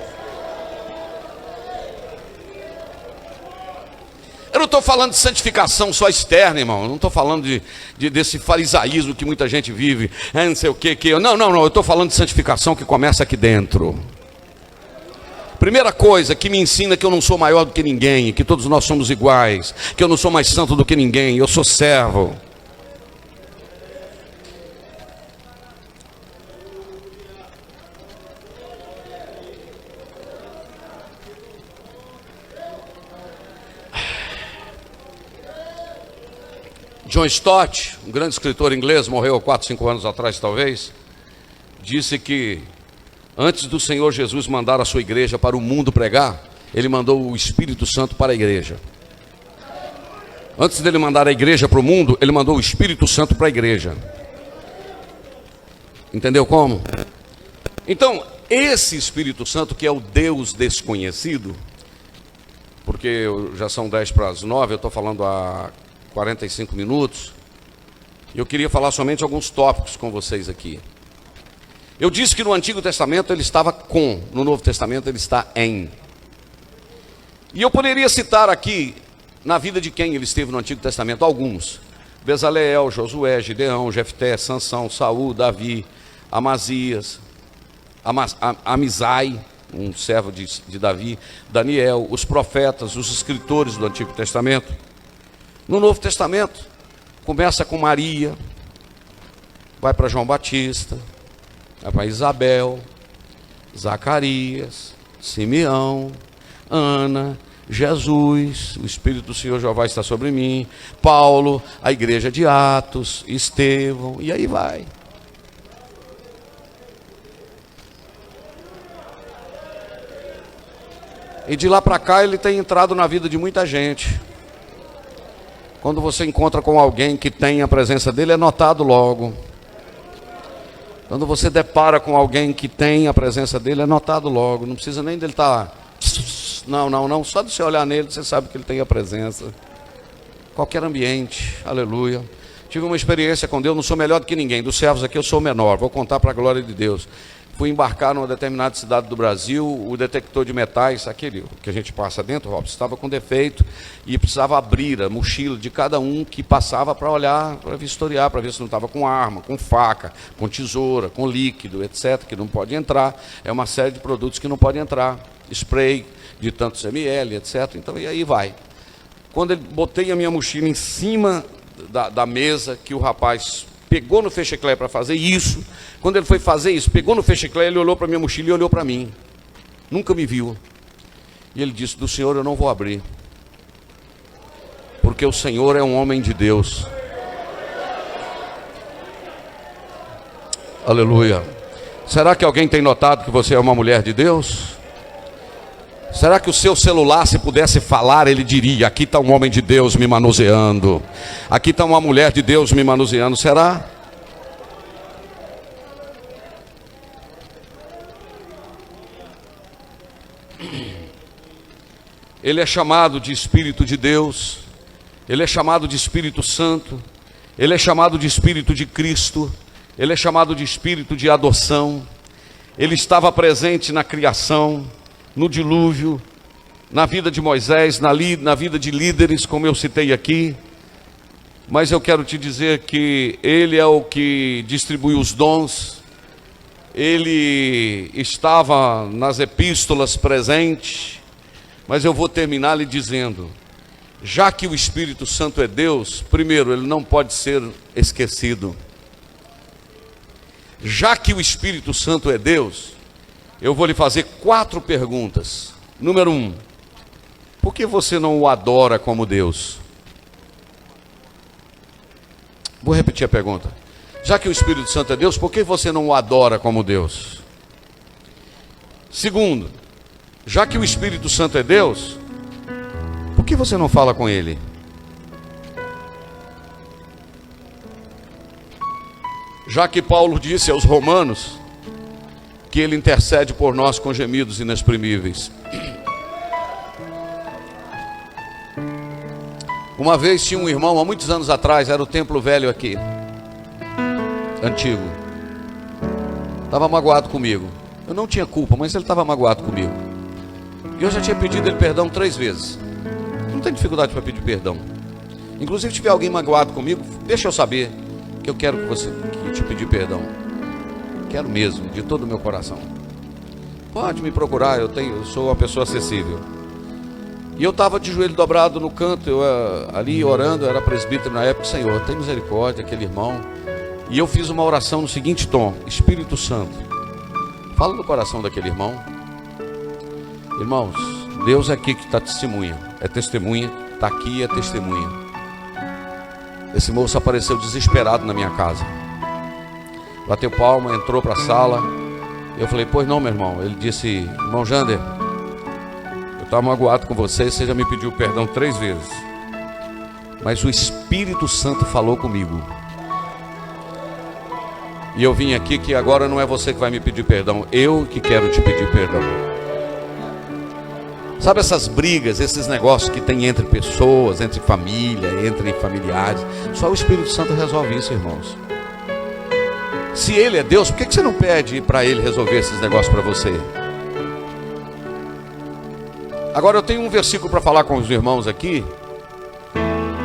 Eu não estou falando de santificação só externa, irmão. Eu não estou falando desse farisaísmo que muita gente vive. Não sei o que. Não. Eu estou falando de santificação que começa aqui dentro. Primeira coisa que me ensina que eu não sou maior do que ninguém, que todos nós somos iguais, que eu não sou mais santo do que ninguém, eu sou servo. John Stott, um grande escritor inglês, morreu há 4, 5 anos atrás talvez, disse que antes do Senhor Jesus mandar a sua igreja para o mundo pregar, ele mandou o Espírito Santo para a igreja. Antes dele mandar a igreja para o mundo, ele mandou o Espírito Santo para a igreja. Entendeu como? Então, esse Espírito Santo, que é o Deus desconhecido, porque já são 10:09, eu estou falando há 45 minutos, eu queria falar somente alguns tópicos com vocês aqui. Eu disse que no Antigo Testamento ele estava com, no Novo Testamento ele está em. E eu poderia citar aqui, na vida de quem ele esteve no Antigo Testamento, alguns: Bezaleel, Josué, Gideão, Jefté, Sansão, Saul, Davi, Amazias, Amizai, um servo de Davi, Daniel, os profetas, os escritores do Antigo Testamento. No Novo Testamento, começa com Maria, vai para João Batista, vai para Isabel, Zacarias, Simeão, Ana, Jesus, o Espírito do Senhor Jeová está sobre mim, Paulo, a igreja de Atos, Estevão, e aí vai. E de lá para cá ele tem entrado na vida de muita gente. Quando você encontra com alguém que tem a presença dele, é notado logo. Quando você depara com alguém que tem a presença dele, é notado logo. Não precisa nem dele estar... Não. Só de você olhar nele, você sabe que ele tem a presença. Qualquer ambiente, aleluia. Tive uma experiência com Deus, não sou melhor do que ninguém. Dos servos aqui eu sou o menor, vou contar para a glória de Deus. Fui embarcar numa determinada cidade do Brasil, o detector de metais, aquele que a gente passa dentro, Robson, estava com defeito e precisava abrir a mochila de cada um que passava para olhar, para vistoriar, para ver se não estava com arma, com faca, com tesoura, com líquido, etc., que não pode entrar. É uma série de produtos que não pode entrar, spray de tantos ml, etc. Então, e aí vai. Quando eu botei a minha mochila em cima da mesa, que o rapaz pegou no fecheclé para fazer isso. Quando ele foi fazer isso, pegou no fecheclé, ele olhou para minha mochila e olhou para mim. Nunca me viu. E ele disse: do Senhor eu não vou abrir, porque o Senhor é um homem de Deus. Aleluia. Será que alguém tem notado que você é uma mulher de Deus? Será que o seu celular, se pudesse falar, ele diria: aqui está um homem de Deus me manuseando, aqui está uma mulher de Deus me manuseando? Será? Ele é chamado de Espírito de Deus, ele é chamado de Espírito Santo, ele é chamado de Espírito de Cristo, ele é chamado de Espírito de adoção. Ele estava presente na criação, no dilúvio, na vida de Moisés, na vida de líderes, como eu citei aqui. Mas eu quero te dizer que ele é o que distribui os dons. Ele estava nas epístolas presente. Mas eu vou terminar lhe dizendo Já que o Espírito Santo é Deus, primeiro, ele não pode ser esquecido. Já que o Espírito Santo é Deus, eu vou lhe fazer 4 perguntas. Número 1, por que você não o adora como Deus? Vou repetir a pergunta. Já que o Espírito Santo é Deus, por que você não o adora como Deus? Segundo, já que o Espírito Santo é Deus, por que você não fala com Ele? Já que Paulo disse aos Romanos que Ele intercede por nós com gemidos inexprimíveis. Uma vez tinha um irmão, há muitos anos atrás, era o templo velho aqui, antigo. Estava magoado comigo. Eu não tinha culpa, mas ele estava magoado comigo. E eu já tinha pedido ele perdão 3 vezes. Não tem dificuldade para pedir perdão. Inclusive, se tiver alguém magoado comigo, deixa eu saber que eu quero que te pedir perdão. Quero mesmo, de todo o meu coração. Pode me procurar, eu sou uma pessoa acessível. E eu estava de joelho dobrado no canto, eu ali orando, eu era presbítero na época. Senhor, tem misericórdia daquele irmão. E eu fiz uma oração no seguinte tom: Espírito Santo, fala no coração daquele irmão. Irmãos, Deus é aqui que está testemunha. É testemunha, está aqui e é testemunha. Esse moço apareceu desesperado na minha casa. Bateu palma, entrou para a sala. Eu falei, pois não, meu irmão. Ele disse, irmão Jander, eu estava magoado com você já me pediu perdão 3 vezes. Mas o Espírito Santo falou comigo. E eu vim aqui que agora não é você que vai me pedir perdão, eu que quero te pedir perdão. Sabe essas brigas, esses negócios que tem entre pessoas, entre família, entre familiares? Só o Espírito Santo resolve isso, irmãos. Se Ele é Deus, por que você não pede para Ele resolver esses negócios para você? Agora eu tenho um versículo para falar com os irmãos aqui.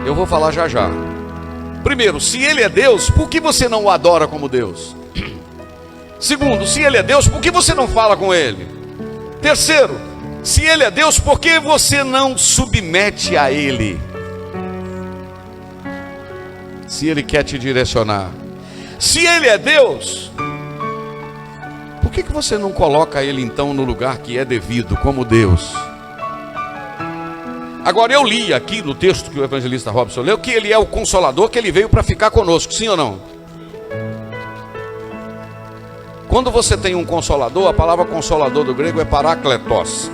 Eu vou falar já já. Primeiro, se Ele é Deus, por que você não o adora como Deus? Segundo, se Ele é Deus, por que você não fala com Ele? Terceiro, se Ele é Deus, por que você não submete a Ele? Se Ele quer te direcionar. Se Ele é Deus, por que você não coloca Ele então no lugar que é devido, como Deus? Agora eu li aqui no texto que o evangelista Robson leu, que Ele é o Consolador, que Ele veio para ficar conosco, sim ou não? Quando você tem um Consolador, a palavra Consolador do grego é Parakletos.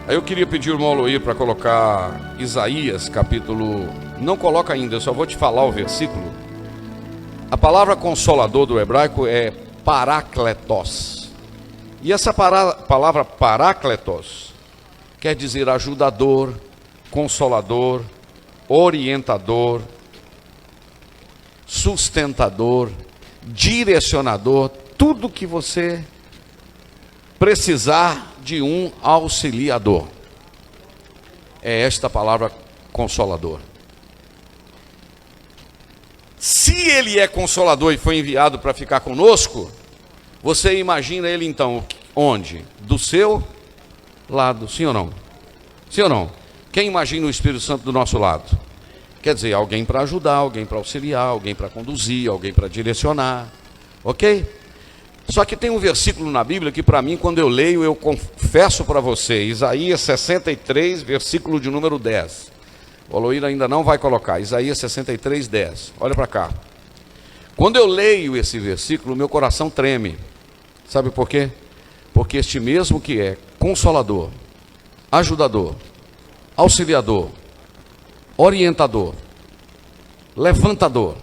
Aí eu queria pedir ao irmão Loir para colocar Isaías capítulo... Não coloca ainda, eu só vou te falar o versículo. A palavra Consolador do hebraico é Parakletos. E essa palavra Parakletos quer dizer ajudador, consolador, orientador, sustentador, direcionador, tudo que você precisar de um auxiliador. É esta palavra consolador. Se Ele é consolador e foi enviado para ficar conosco, você imagina Ele então onde? Do seu lado, sim ou não? Sim ou não? Quem imagina o Espírito Santo do nosso lado? Quer dizer, alguém para ajudar, alguém para auxiliar, alguém para conduzir, alguém para direcionar, ok? Só que tem um versículo na Bíblia que para mim, quando eu leio, eu confesso para você, Isaías 63, versículo de número 10. O Aloíra ainda não vai colocar, Isaías 63, 10. Olha para cá. Quando eu leio esse versículo, meu coração treme. Sabe por quê? Porque este mesmo que é consolador, ajudador, auxiliador, orientador, levantador.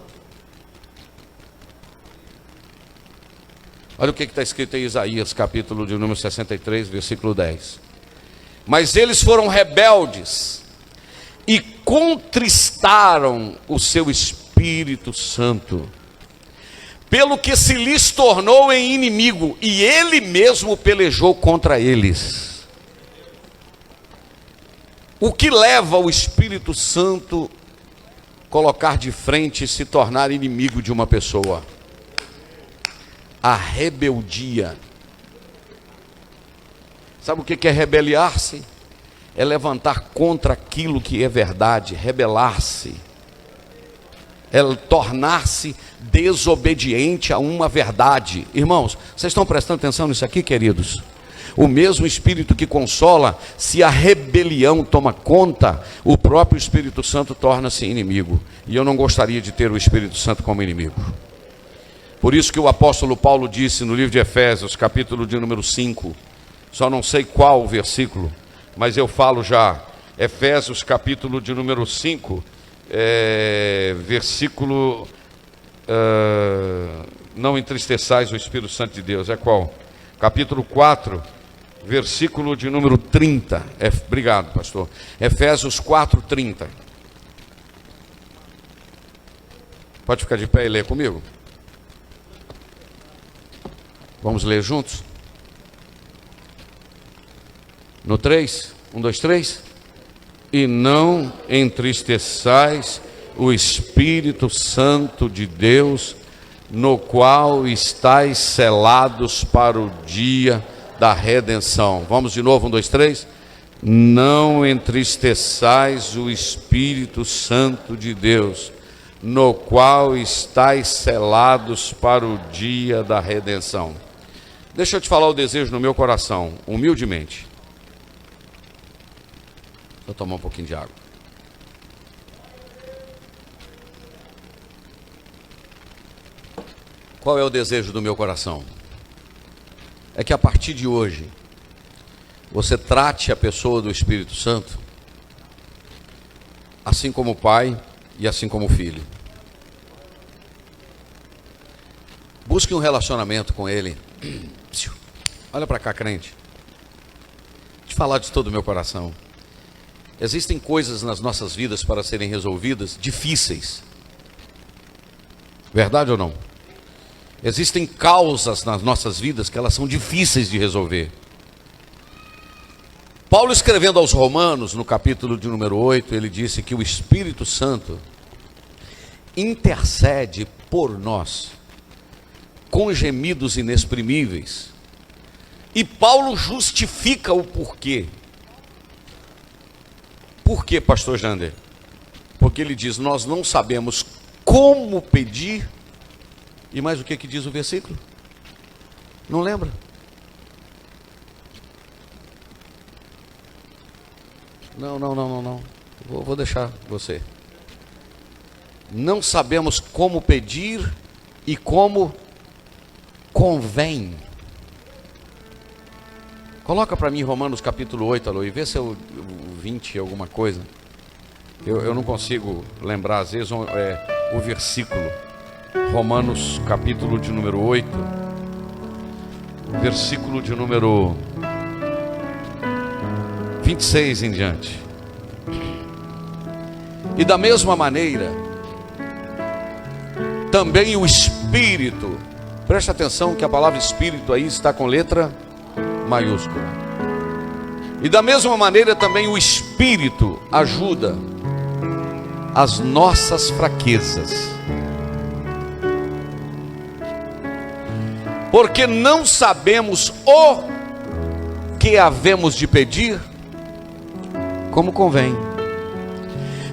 Olha o que está escrito em Isaías, capítulo de número 63, versículo 10. Mas eles foram rebeldes e contristaram o seu Espírito Santo, pelo que se lhes tornou em inimigo, e ele mesmo pelejou contra eles. O que leva o Espírito Santo a colocar de frente e se tornar inimigo de uma pessoa? A rebeldia. Sabe o que é rebeliar-se? é levantar contra aquilo que é verdade, rebelar-se, é tornar-se desobediente a uma verdade. Irmãos, vocês estão prestando atenção nisso aqui, queridos? O mesmo Espírito que consola, se a rebelião toma conta, o próprio Espírito Santo torna-se inimigo. E eu não gostaria de ter o Espírito Santo como inimigo. Por isso que o apóstolo Paulo disse no livro de Efésios, capítulo de número 5, só não sei qual o versículo, mas eu falo já, Efésios capítulo de número 5, versículo, não entristeçais o Espírito Santo de Deus, é qual? Capítulo 4, versículo de número 30, obrigado pastor, Efésios 4, 30. Pode ficar de pé e ler comigo? Vamos ler juntos? No 3, 1, 2, 3. E não entristeçais o Espírito Santo de Deus, no qual estáis selados para o dia da redenção. Vamos de novo, 1, 2, 3. Não entristeçais o Espírito Santo de Deus, no qual estáis selados para o dia da redenção. Deixa eu te falar o desejo no meu coração, humildemente. Vou tomar um pouquinho de água. Qual é o desejo do meu coração? É que a partir de hoje, você trate a pessoa do Espírito Santo assim como pai e assim como filho. Busque um relacionamento com ele. Olha para cá, crente. Deixa eu falar de todo o meu coração. Existem coisas nas nossas vidas para serem resolvidas difíceis. Verdade ou não? Existem causas nas nossas vidas que elas são difíceis de resolver. Paulo, escrevendo aos Romanos, no capítulo de número 8, ele disse que o Espírito Santo intercede por nós com gemidos inexprimíveis. E Paulo justifica o porquê. Por quê, pastor Jander? Porque ele diz, nós não sabemos como pedir. E mais o que diz o versículo? Não lembra? Não. Vou deixar você. Não sabemos como pedir e como convém. Coloca para mim Romanos capítulo 8, alô, e vê se eu 20 alguma coisa. Eu não consigo lembrar, às vezes, o versículo. Romanos capítulo de número 8, versículo de número 26 em diante. E da mesma maneira, também o Espírito, preste atenção que a palavra Espírito aí está com letra maiúscula. E da mesma maneira também o Espírito ajuda as nossas fraquezas. Porque não sabemos o que havemos de pedir como convém.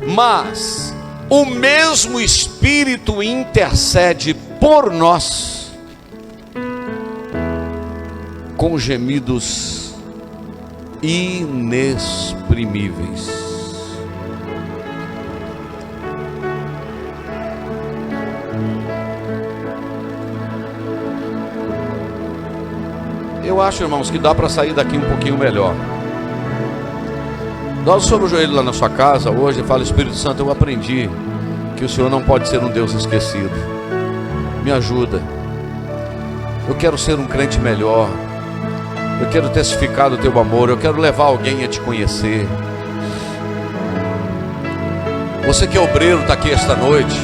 Mas o mesmo Espírito intercede por nós com gemidos inexprimíveis. Eu acho, irmãos, que dá para sair daqui um pouquinho melhor. Dá sobre o joelho lá na sua casa hoje e fala, Espírito Santo, eu aprendi que o Senhor não pode ser um Deus esquecido. Me ajuda. Eu quero ser um crente melhor. Eu quero testificar do teu amor. Eu quero levar alguém a te conhecer. Você que é obreiro está aqui esta noite.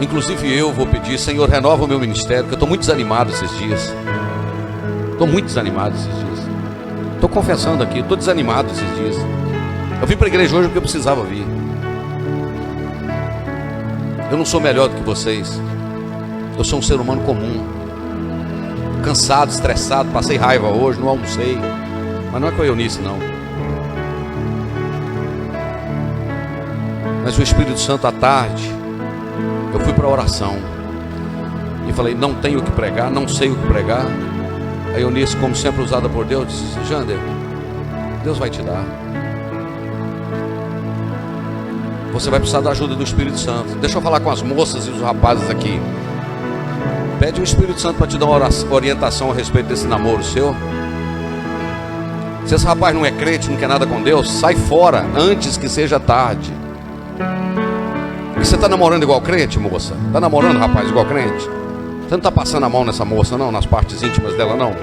Inclusive eu vou pedir, Senhor, renova o meu ministério, porque eu estou muito desanimado esses dias. Estou muito desanimado esses dias. Estou confessando aqui, estou desanimado esses dias. Eu vim para a igreja hoje porque eu precisava vir. Eu não sou melhor do que vocês. Eu sou um ser humano comum. Cansado, estressado, passei raiva hoje, não almocei. Mas não é com a Eunice, não. Mas o Espírito Santo, à tarde, eu fui para a oração e falei, não tenho o que pregar, não sei o que pregar. A Eunice, como sempre usada por Deus, disse, Jander, Deus vai te dar. Você vai precisar da ajuda do Espírito Santo. Deixa eu falar com as moças e os rapazes aqui. Pede o Espírito Santo para te dar uma orientação a respeito desse namoro seu. Se esse rapaz não é crente, não quer nada com Deus, sai fora antes que seja tarde. E você está namorando igual crente, moça? Está namorando, rapaz, igual crente? Você não está passando a mão nessa moça, não? Nas partes íntimas dela, não?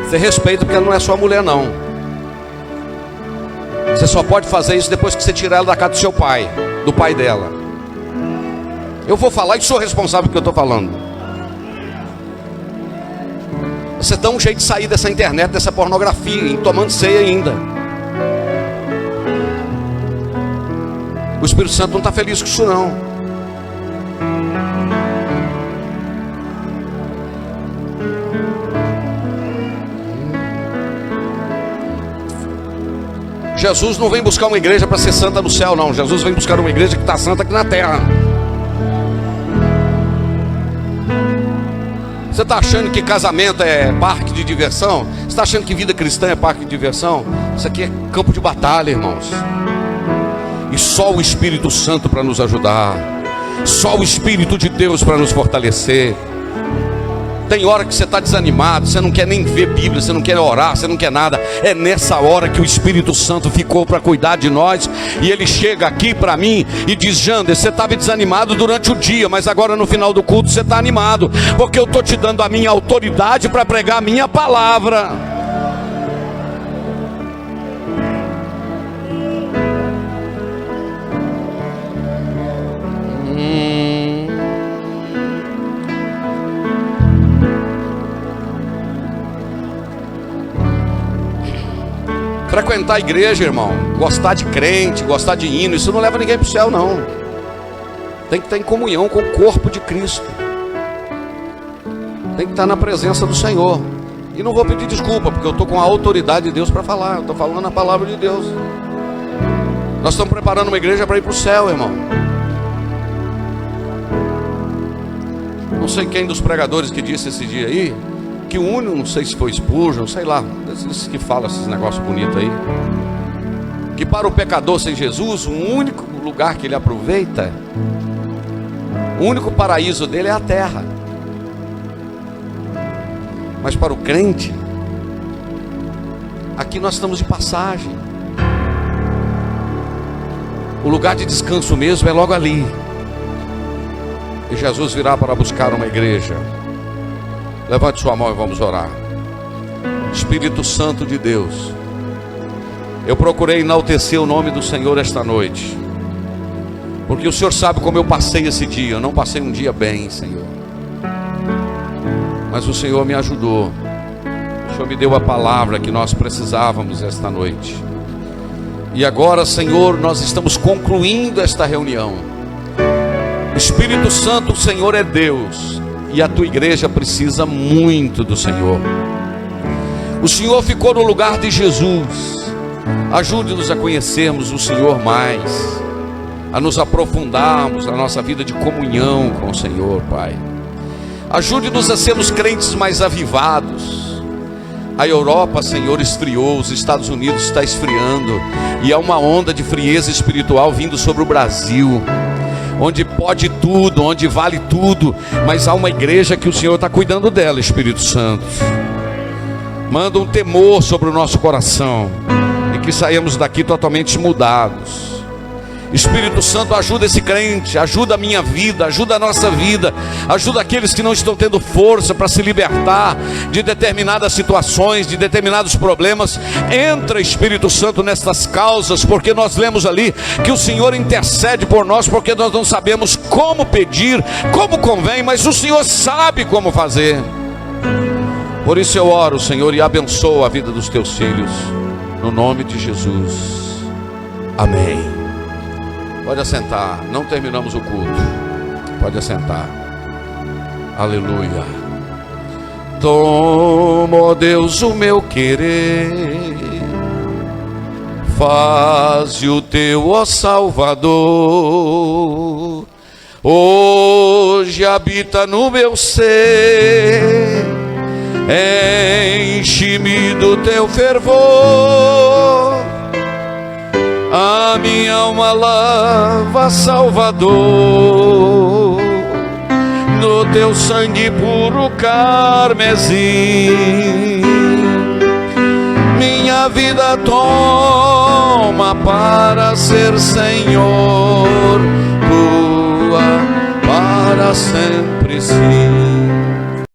Você respeita porque ela não é sua mulher, não. Você só pode fazer isso depois que você tirar ela da casa do seu pai, do pai dela. Eu vou falar e sou responsável pelo que eu estou falando. Você dá um jeito de sair dessa internet, dessa pornografia, tomando ceia ainda. O Espírito Santo não está feliz com isso, não. Jesus não vem buscar uma igreja para ser santa no céu, não. Jesus vem buscar uma igreja que está santa aqui na terra. Você está achando que casamento é parque de diversão? Você está achando que vida cristã é parque de diversão? Isso aqui é campo de batalha, irmãos. E só o Espírito Santo para nos ajudar. Só o Espírito de Deus para nos fortalecer. Tem hora que você está desanimado, você não quer nem ver Bíblia, você não quer orar, você não quer nada. É nessa hora que o Espírito Santo ficou para cuidar de nós. E ele chega aqui para mim e diz, Jander, você estava desanimado durante o dia, mas agora no final do culto você está animado, porque eu estou te dando a minha autoridade para pregar a minha palavra. Frequentar a igreja, irmão, gostar de crente, gostar de hino, isso não leva ninguém para o céu, não. Tem que estar em comunhão com o corpo de Cristo. Tem que estar na presença do Senhor. E não vou pedir desculpa, porque eu estou com a autoridade de Deus para falar. Eu estou falando a palavra de Deus. Nós estamos preparando uma igreja para ir para o céu, irmão. Não sei quem dos pregadores que disse esse dia aí, que o único, não sei se foi Spurgeon, sei lá, esses que falam esses negócios bonitos aí, que para o pecador sem Jesus, o único lugar que ele aproveita, o único paraíso dele é a terra. Mas para o crente, aqui nós estamos de passagem. O lugar de descanso mesmo é logo ali. E Jesus virá para buscar uma igreja. Levante sua mão e vamos orar. Espírito Santo de Deus, eu procurei enaltecer o nome do Senhor esta noite, porque o Senhor sabe como eu passei esse dia. Eu não passei um dia bem, Senhor, mas o Senhor me ajudou. O Senhor me deu a palavra que nós precisávamos esta noite. E agora, Senhor, nós estamos concluindo esta reunião. Espírito Santo, o Senhor é Deus, e a tua igreja precisa muito do Senhor. O Senhor ficou no lugar de Jesus. Ajude-nos a conhecermos o Senhor mais, a nos aprofundarmos na nossa vida de comunhão com o Senhor, Pai. Ajude-nos a sermos crentes mais avivados. A Europa, Senhor, esfriou, os Estados Unidos está esfriando, e há uma onda de frieza espiritual vindo sobre o Brasil, onde pode tudo, onde vale tudo, mas há uma igreja que o Senhor está cuidando dela. Espírito Santo, manda um temor sobre o nosso coração, e que saímos daqui totalmente mudados. Espírito Santo, ajuda esse crente, ajuda a minha vida, ajuda a nossa vida, ajuda aqueles que não estão tendo força para se libertar de determinadas situações, de determinados problemas. Entra, Espírito Santo, nestas causas, porque nós lemos ali que o Senhor intercede por nós, porque nós não sabemos como pedir, como convém, mas o Senhor sabe como fazer. Por isso eu oro, Senhor, e abençoo a vida dos teus filhos, no nome de Jesus, amém. Pode assentar, não terminamos o culto. Pode assentar. Aleluia. Toma, ó Deus, o meu querer, faze o teu, ó Salvador, hoje habita no meu ser, enche-me do teu fervor, a minha alma lava, Salvador, no teu sangue puro carmesim. Minha vida toma para ser, Senhor, tua para sempre sim.